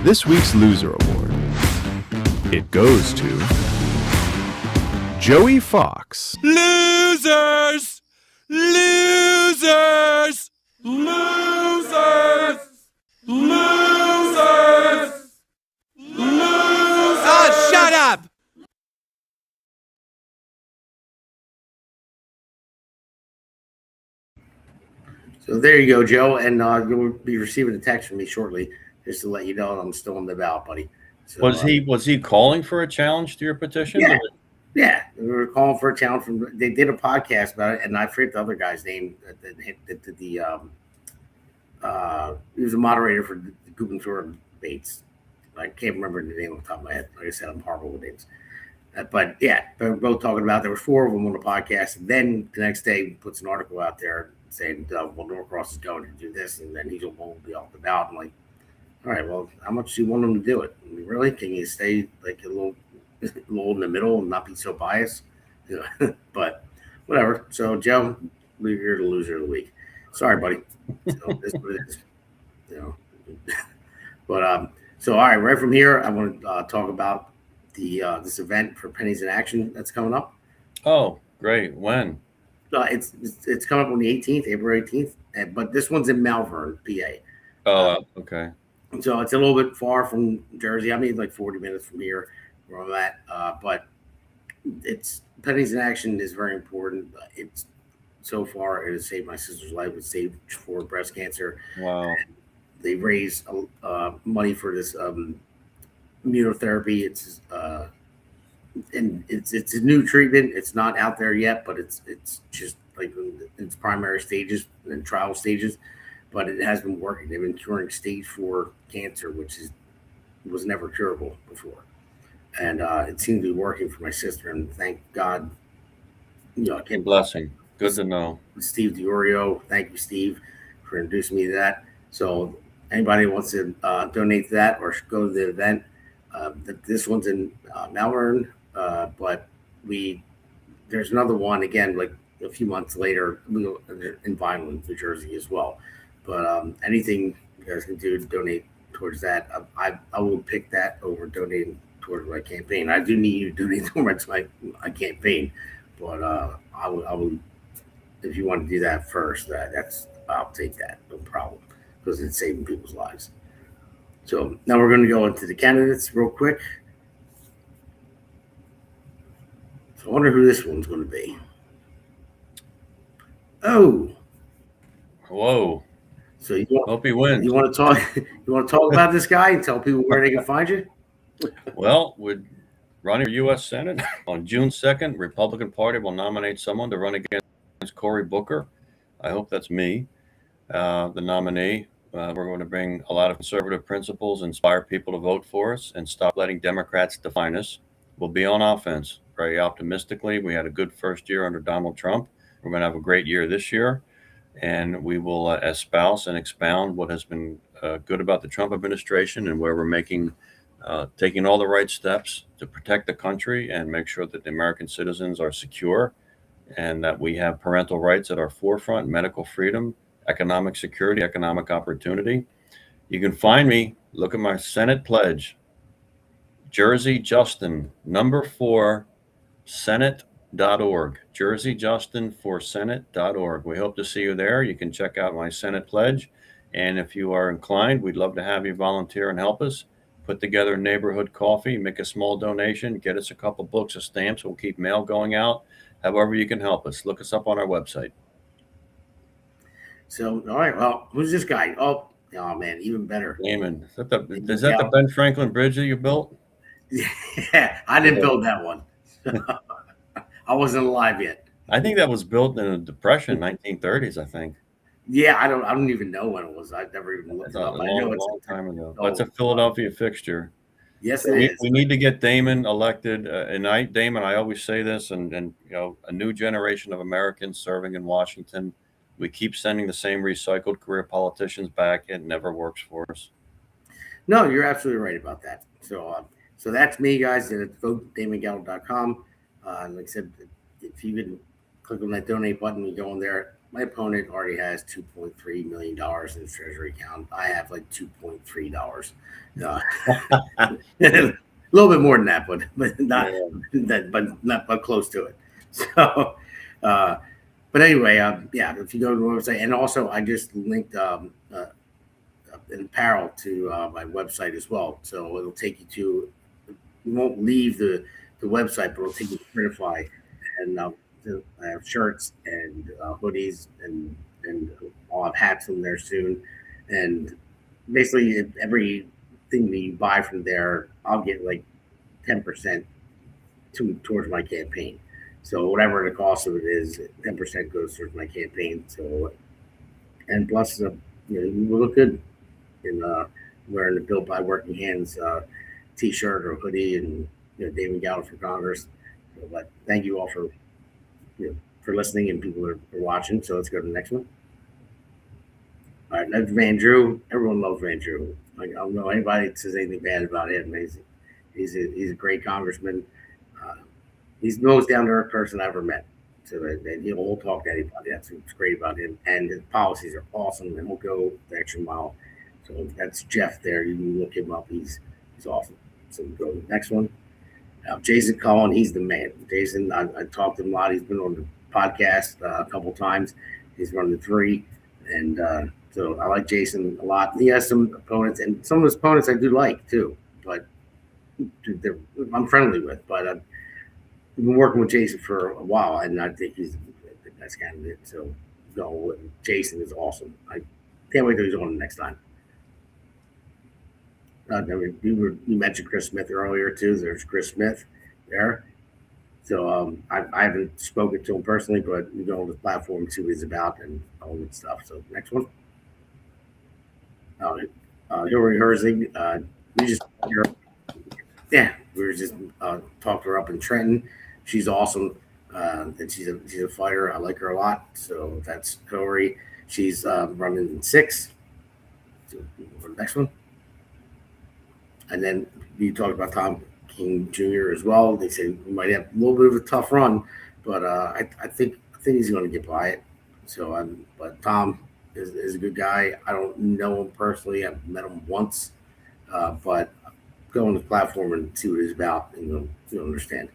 this week's Loser Award. It goes to Joey Fox. Losers! Losers! Losers! Losers! Losers! Oh, shut up! So there you go, Joe, and you'll be receiving a text from me shortly, just to let you know I'm still on the ballot, buddy. So, was he calling for a challenge to your petition? Yeah, we were calling for a challenge. They did a podcast about it, and I forget the other guy's name. He was a moderator for the gubernatorial debates. I can't remember the name off the top of my head. Like I said, I'm horrible with names. But yeah, they're both talking about. There were 4 of them on the podcast, and then the next day he puts an article out there saying, well, Norcross is going to do this, and then he won't be off the ballot. I'm like, all right, well, how much do you want him to do it? I mean, really? Can you stay like a little in the middle and not be so biased? But whatever. So, Joe, you're the loser of the week. Sorry, buddy. So, this is what it is. But so, all right, right from here, I want to talk about this event for Pennies in Action that's coming up. Oh, great. When? It's coming up on the 18th, April 18th, but this one's in Malvern, PA. Oh, okay. So it's a little bit far from Jersey. I mean, like 40 minutes from here where I'm at. But it's Pennies in Action is very important. It's so far it has saved my sister's life. It saved for breast cancer. Wow. And they raised money for this immunotherapy. It's and it's a new treatment. It's not out there yet, but it's just like in its primary stages and trial stages. But it has been working. They've been curing stage 4 cancer, which was never curable before, and it seemed to be working for my sister. And thank God, blessing. Good to know. Steve DiOrio, thank you, Steve, for introducing me to that. So anybody who wants to donate to that or go to the event, this one's in Malvern, but there's another one again, like a few months later, in Vineland, New Jersey as well. But anything you guys can do to donate towards that, I will pick that over donating towards my campaign. I do need you to donate towards my campaign, but I will if you want to do that first, I'll take that, no problem, because it's saving people's lives. So now we're going to go into the candidates real quick. So I wonder who this one's going to be. Oh, whoa! So hope he wins. You want to talk? You want to talk about this guy and tell people where they can find you? Well, we're running for U.S. Senate on June 2nd. Republican Party will nominate someone to run against Cory Booker. I hope that's me, the nominee. We're going to bring a lot of conservative principles, inspire people to vote for us, and stop letting Democrats define us. We'll be on offense very optimistically. We had a good first year under Donald Trump. We're going to have a great year this year, and we will espouse and expound what has been good about the Trump administration and where we're taking all the right steps to protect the country and make sure that the American citizens are secure and that we have parental rights at our forefront, medical freedom, economic security, economic opportunity. You can find me, look at my Senate pledge, Jersey Justin, number 4, Senate.org, Jersey Justin for Senate.org. We hope to see you there. You can check out my Senate pledge. And if you are inclined, we'd love to have you volunteer and help us put together neighborhood coffee, make a small donation, get us a couple books of stamps. We'll keep mail going out. However you can help us. Look us up on our website. So, all right. Well, who's this guy? Oh man, even better. Damon. Is that the Ben Franklin Bridge that you built? Yeah, I didn't build that one. I wasn't alive yet. I think that was built in the Depression, 1930s, I think. Yeah, I don't even know when it was. I've never even looked it up. I know it's a long time ago. That's a Philadelphia fixture. Yes, it is. We need to get Damon elected. Damon, I always say this, and a new generation of Americans serving in Washington. We keep sending the same recycled career politicians back. It never works for us. No, you're absolutely right about that. So that's me, guys. At votedamongaldo.com. Like I said, if you can click on that donate button, you go in there. My opponent already has $2.3 million in his treasury account. I have like $2.3. A little bit more than that, but not that, but close to it. So, but anyway, if you go to the website, and also I just linked an apparel to my website as well. So it'll take you to. You won't leave the website, but it'll take you to Printify, and I have shirts and hoodies and I'll have hats in there soon. And basically everything that you buy from there, I'll get like 10% towards my campaign. So whatever the cost of it is, 10% goes towards my campaign. So, and plus, you look good in wearing the Built by Working Hands T-shirt or hoodie, and Damon Galdo for Congress. So, but thank you all for listening, and people are watching. So let's go to the next one. All right, that's Van Drew. Everyone loves Van Drew. Like, I don't know anybody that says anything bad about him. He's a great congressman. He's the most down-to-earth person I ever met. So and he'll talk to anybody. That's what's great about him. And his policies are awesome, and he'll go the extra mile. So that's Jeff there. You can look him up. He's awesome. So we go to the next one. Jason Cullen, he's the man. Jason, I talked to him a lot. He's been on the podcast a couple times. He's run the 3. And so I like Jason a lot. He has some opponents, and some of his opponents I do like too. But I'm friendly with. But I've been working with Jason for a while, and I think he's the best candidate. So go with Jason is awesome. I can't wait till he's on the next time. You mentioned Chris Smith earlier too. There's Chris Smith there. So I haven't spoken to him personally, but you go on the platform to see what he's about and all that stuff. So next one. Hillary Herzig. We were just talked to her up in Trenton. She's awesome. And she's a fighter. I like her a lot. So that's Hillary. She's running in 6. So the next one. And then you talked about Tom King Jr. as well. They say we might have a little bit of a tough run but I think he's going to get by it. So but Tom is a good guy. I don't know him personally. I've met him once, but go on the platform and see what he's about, and you'll understand.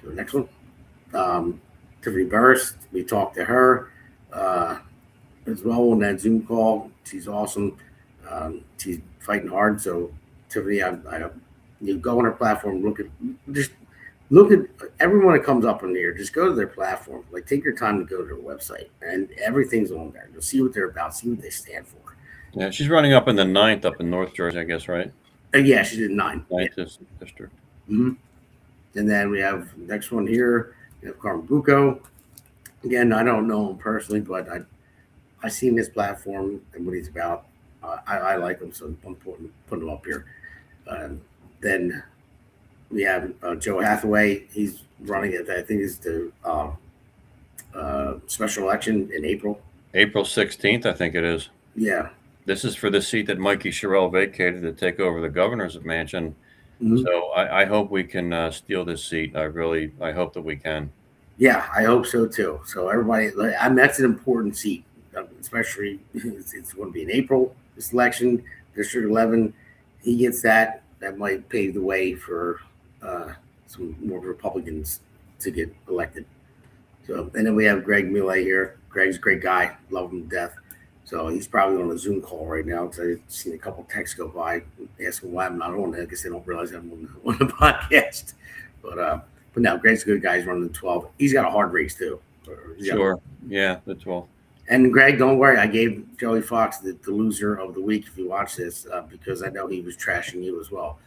So next one, Tiffany Burst. We talked to her as well on that Zoom call. She's awesome. She's fighting hard. So Tiffany, you go on her platform, look at everyone that comes up in here. Just go to their platform. Like, take your time to go to their website, and everything's on there. You'll see what they're about, see what they stand for. Yeah, she's running up in the 9th up in North Jersey, I guess, right? Yeah, she did 9. 9th district. Mm-hmm. And then we have next one here. We have Carmen Bucco. Again, I don't know him personally, but I seen his platform and what he's about. I like him, so I'm putting him up here. Then we have Joe Hathaway. He's running it. I think it's the special election in April. April 16th, I think it is. Yeah. This is for the seat that Mikey Sherrill vacated to take over the governor's mansion. Mm-hmm. So I hope we can steal this seat. I hope that we can. Yeah, I hope so too. So everybody, that's an important seat, especially it's going to be in April, this election, District 11. He gets that. That might pave the way for some more Republicans to get elected. So, and then we have Greg Millet here. Greg's a great guy. Love him to death. So he's probably on a Zoom call right now because I've seen a couple texts go by asking why I'm not on it. I guess they don't realize I'm on the podcast. But no, Greg's a good guy. He's running the 12. He's got a hard race too. Sure. Yeah, the 12. And Greg, don't worry. I gave Joey Fox the loser of the week if you watch this because I know he was trashing you as well.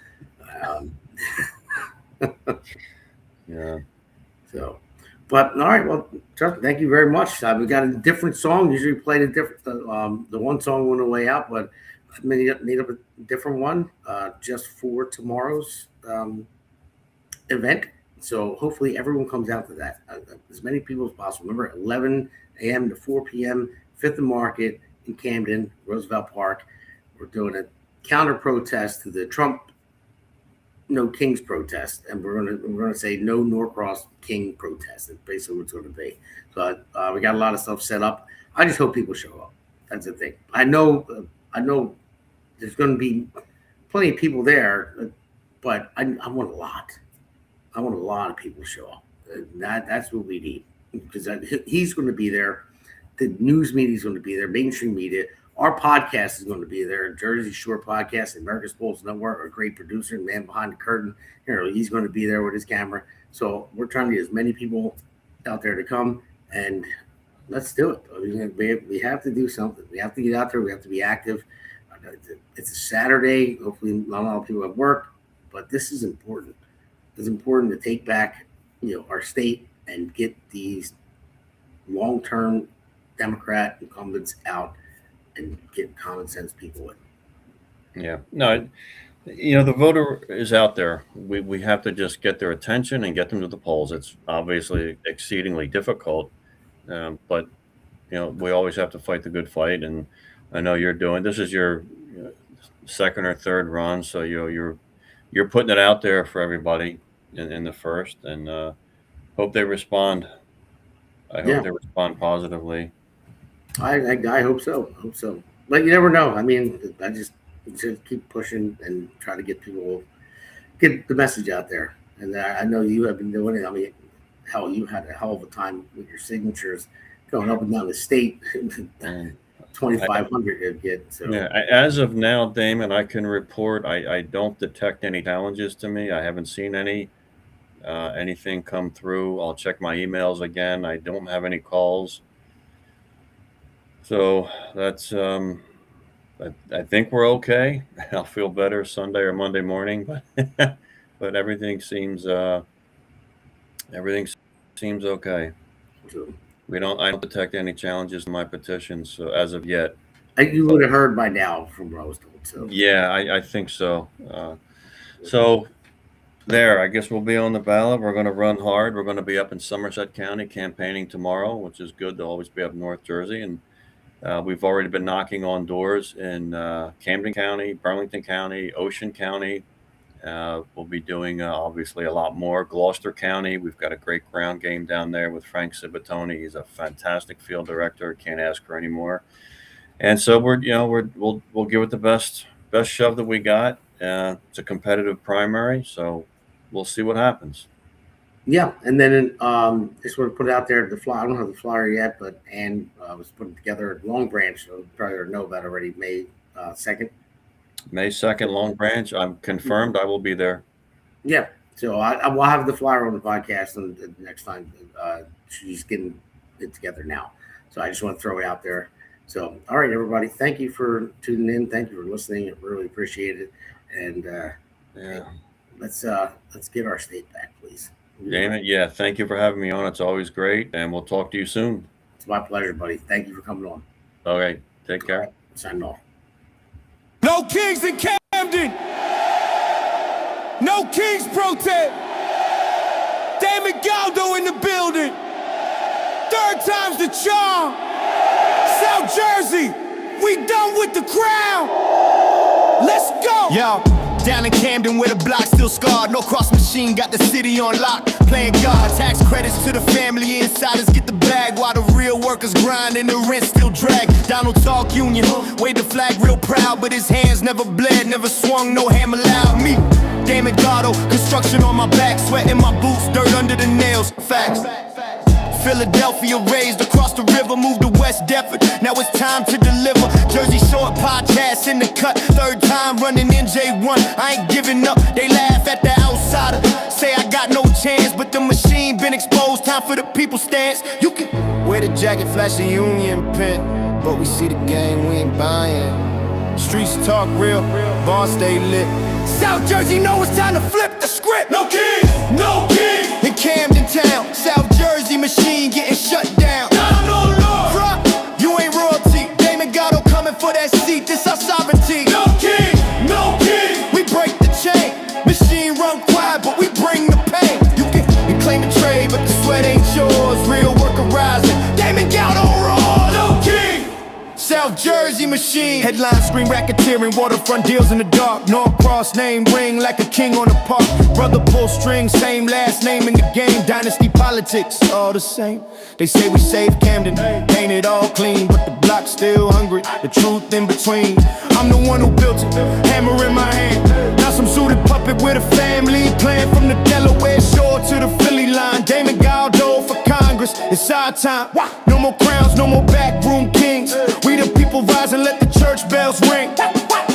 Yeah. So, but all right. Well, Justin, thank you very much. We got a different song. Usually we play the one song on the way out, but I made up a different one just for tomorrow's event. So hopefully everyone comes out to that. As many people as possible. Remember, 11 a.m. to 4 p.m., 5th and Market in Camden, Roosevelt Park. We're doing a counter protest to the Trump No Kings protest, and we're gonna say No Norcross King protest. That's basically what it's going to be. So we got a lot of stuff set up. I just hope people show up. That's the thing. I know there's going to be plenty of people there, but I want a lot. I want a lot of people to show up. That's what we need, because he's going to be there. The news media is going to be there. Mainstream media. Our podcast is going to be there. Jersey Shore Podcast, America's Pulse Network, our great producer, man behind the curtain. He's going to be there with his camera. So we're trying to get as many people out there to come, and let's do it. I mean, we have to do something. We have to get out there. We have to be active. It's a Saturday. Hopefully not a lot of people have work, but this is important. It's important to take back, our state and get these long-term Democrat incumbents out and get common sense people in. Yeah. No, the voter is out there. We have to just get their attention and get them to the polls. It's obviously exceedingly difficult, but we always have to fight the good fight. And I know this is your second or third run, so you're putting it out there for everybody in the first, and hope they respond. I hope they respond positively. I hope so. But you never know. I mean, I just keep pushing and try to get the message out there. And I know you have been doing it. I mean, hell, you had a hell of a time with your signatures going up and down the state. 2,500 you'd get. So. Yeah, as of now, Damon, I can report I don't detect any challenges to me. I haven't seen anything come through. I'll check my emails again. I don't have any calls. So that's I think we're okay. I'll feel better Sunday or Monday morning, but everything seems okay. True. I don't detect any challenges in my petitions, so as of yet. You would have heard by now from what I was told. So yeah, I think so. So there, I guess we'll be on the ballot. We're going to run hard. We're going to be up in Somerset County campaigning tomorrow, which is good to always be up North Jersey. And we've already been knocking on doors in Camden County, Burlington County, Ocean County, We'll be doing obviously a lot more. Gloucester County, we've got a great ground game down there with Frank Cibatoni. He's a fantastic field director. Can't ask for any more. And so we'll give it the best shove that we got. It's a competitive primary, so we'll see what happens. Yeah, and then just want to put it out there. The flyer, I don't have the flyer yet, but Ann was putting together at Long Branch. So you probably know about already. May 2nd. May 2nd, Long Branch. I'm confirmed. I will be there. Yeah, so I will have the flyer on the podcast and the next time. She's getting it together now, so I just want to throw it out there. So, all right, everybody, thank you for tuning in. Thank you for listening. I really appreciate it. And let's get our state back, please. Damon, yeah, thank you for having me on. It's always great, and we'll talk to you soon. It's my pleasure, buddy. Thank you for coming on. All right, take care. Right, sign off. No Kings in Camden. No Kings protest. Damon Galdo in the building. 3rd time's the charm. South Jersey, we done with the crown. Let's go. Yo, down in Camden where the block still scarred. Norcrosss machine got the city on lock. Playing God, tax credits to the family. Insiders get the bag while the real workers grind and the rent still drag. Donald Talk Union, waved the flag real proud, but his hands never bled, never swung, no hammer loud. Me, Damon Galdo, construction on my back, sweat in my boots, dirt under the nails. Facts. Philadelphia raised across the river, moved to West Deptford. Now it's time to deliver. Jersey Shore podcast in the cut. 3rd time running NJ1. I ain't giving up. They laugh at the outsider. Say I got no chance, but the machine been exposed. Time for the people stance. You can wear the jacket, flash the union pin, but we see the game, we ain't buying. Streets talk real, bars stay lit. South Jersey know it's time to flip the script. No Kings, no Kings. In Camden Town, South Jersey machine getting shut down. Front, you ain't royalty. Damon Galdo coming for that seat. This our sovereignty. No Kings, no Kings. We break the chain. Machine run quiet, but we bring the pain. You can claim the trade, but the sweat ain't yours. Real worker rising. Damon Galdo roars. No King. South Jersey machine. Headline screen racketeering, waterfront deals in the dark. Norcrosss name ring like a king on the park. Brother pull strings, same last name in the game. Dynasty politics, all the same. They say we saved Camden, ain't it all clean, but the block's still hungry, the truth in between. I'm the one who built it, hammer in my hand. Now some suited puppet with a family, playing from the Delaware shore to the Philly line. Damon Galdo for Congress, it's our time. No more crowns, no more backroom kings. We the people rise and let the church bells ring.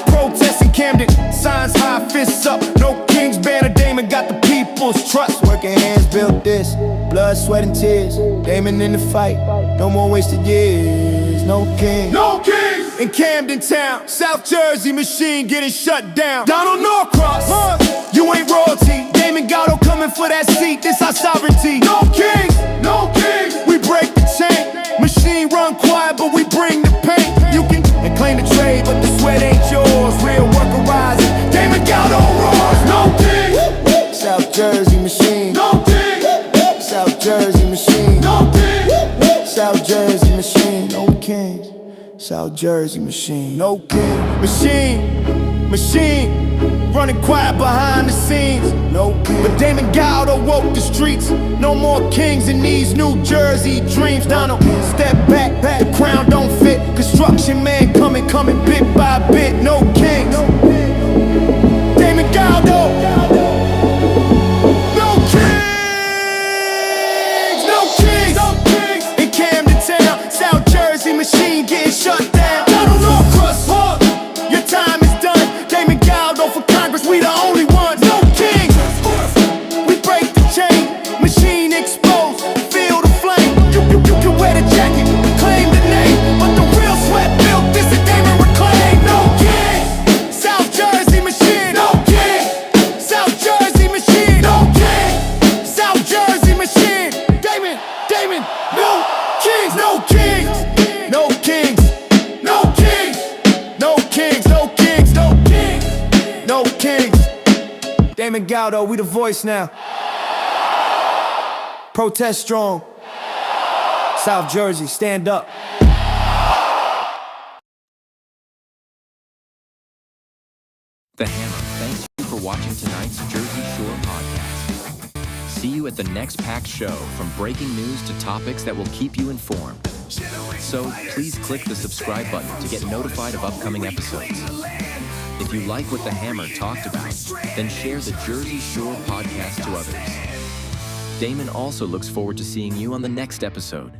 Protest in Camden, signs high, fists up. No Kings banner, Damon got the people's trust. Working hands built this, blood, sweat, and tears. Damon in the fight, no more wasted years. No Kings, no Kings. In Camden Town, South Jersey machine getting shut down. Donald Norcrosss, you ain't royalty. Damon Galdo coming for that seat, this our sovereignty. No Kings, no Kings. We break the chain. Machine run quiet, but we bring the pain. You can claim the trade, but the sweat ain't yours. Real worker rising. Damon Galdo roars. No Kings. South Jersey machine. No Kings. South Jersey machine. No Kings. South Jersey machine. No Kings. South Jersey machine. No Kings. Machine. Running quiet behind the scenes. No Kings. But Damon Galdo woke the streets. No more Kings in these New Jersey dreams. Donald, step back. The crown don't fit. Construction man coming bit by bit. No Kings. Damon Galdo. No Kings. No Kings. In Camden Town, South Jersey machine getting shut down. Donald Norcrosss, your time is done. Damon Galdo for Congress, we the only ones. No Kings. We break the chain. Machine exposed. Feel the flame. You can wear the jacket, claim the name, but the real sweat built this and Damon reclaim. No Kings. South Jersey machine. No Kings. South Jersey machine. No Kings. South Jersey machine. Damon. No Kings. No Kings. No Kings. No Kings. No Kings. No Kings. No Kings. No Kings. Damon Galdo, we the voice now. Protest strong. South Jersey, stand up. The Hammer thanks you for watching tonight's Jersey Shore podcast. See you at the next packed show, from breaking news to topics that will keep you informed. So please click the subscribe button to get notified of upcoming episodes. If you like what the Hammer talked about, then share the Jersey Shore podcast to others. Damon also looks forward to seeing you on the next episode.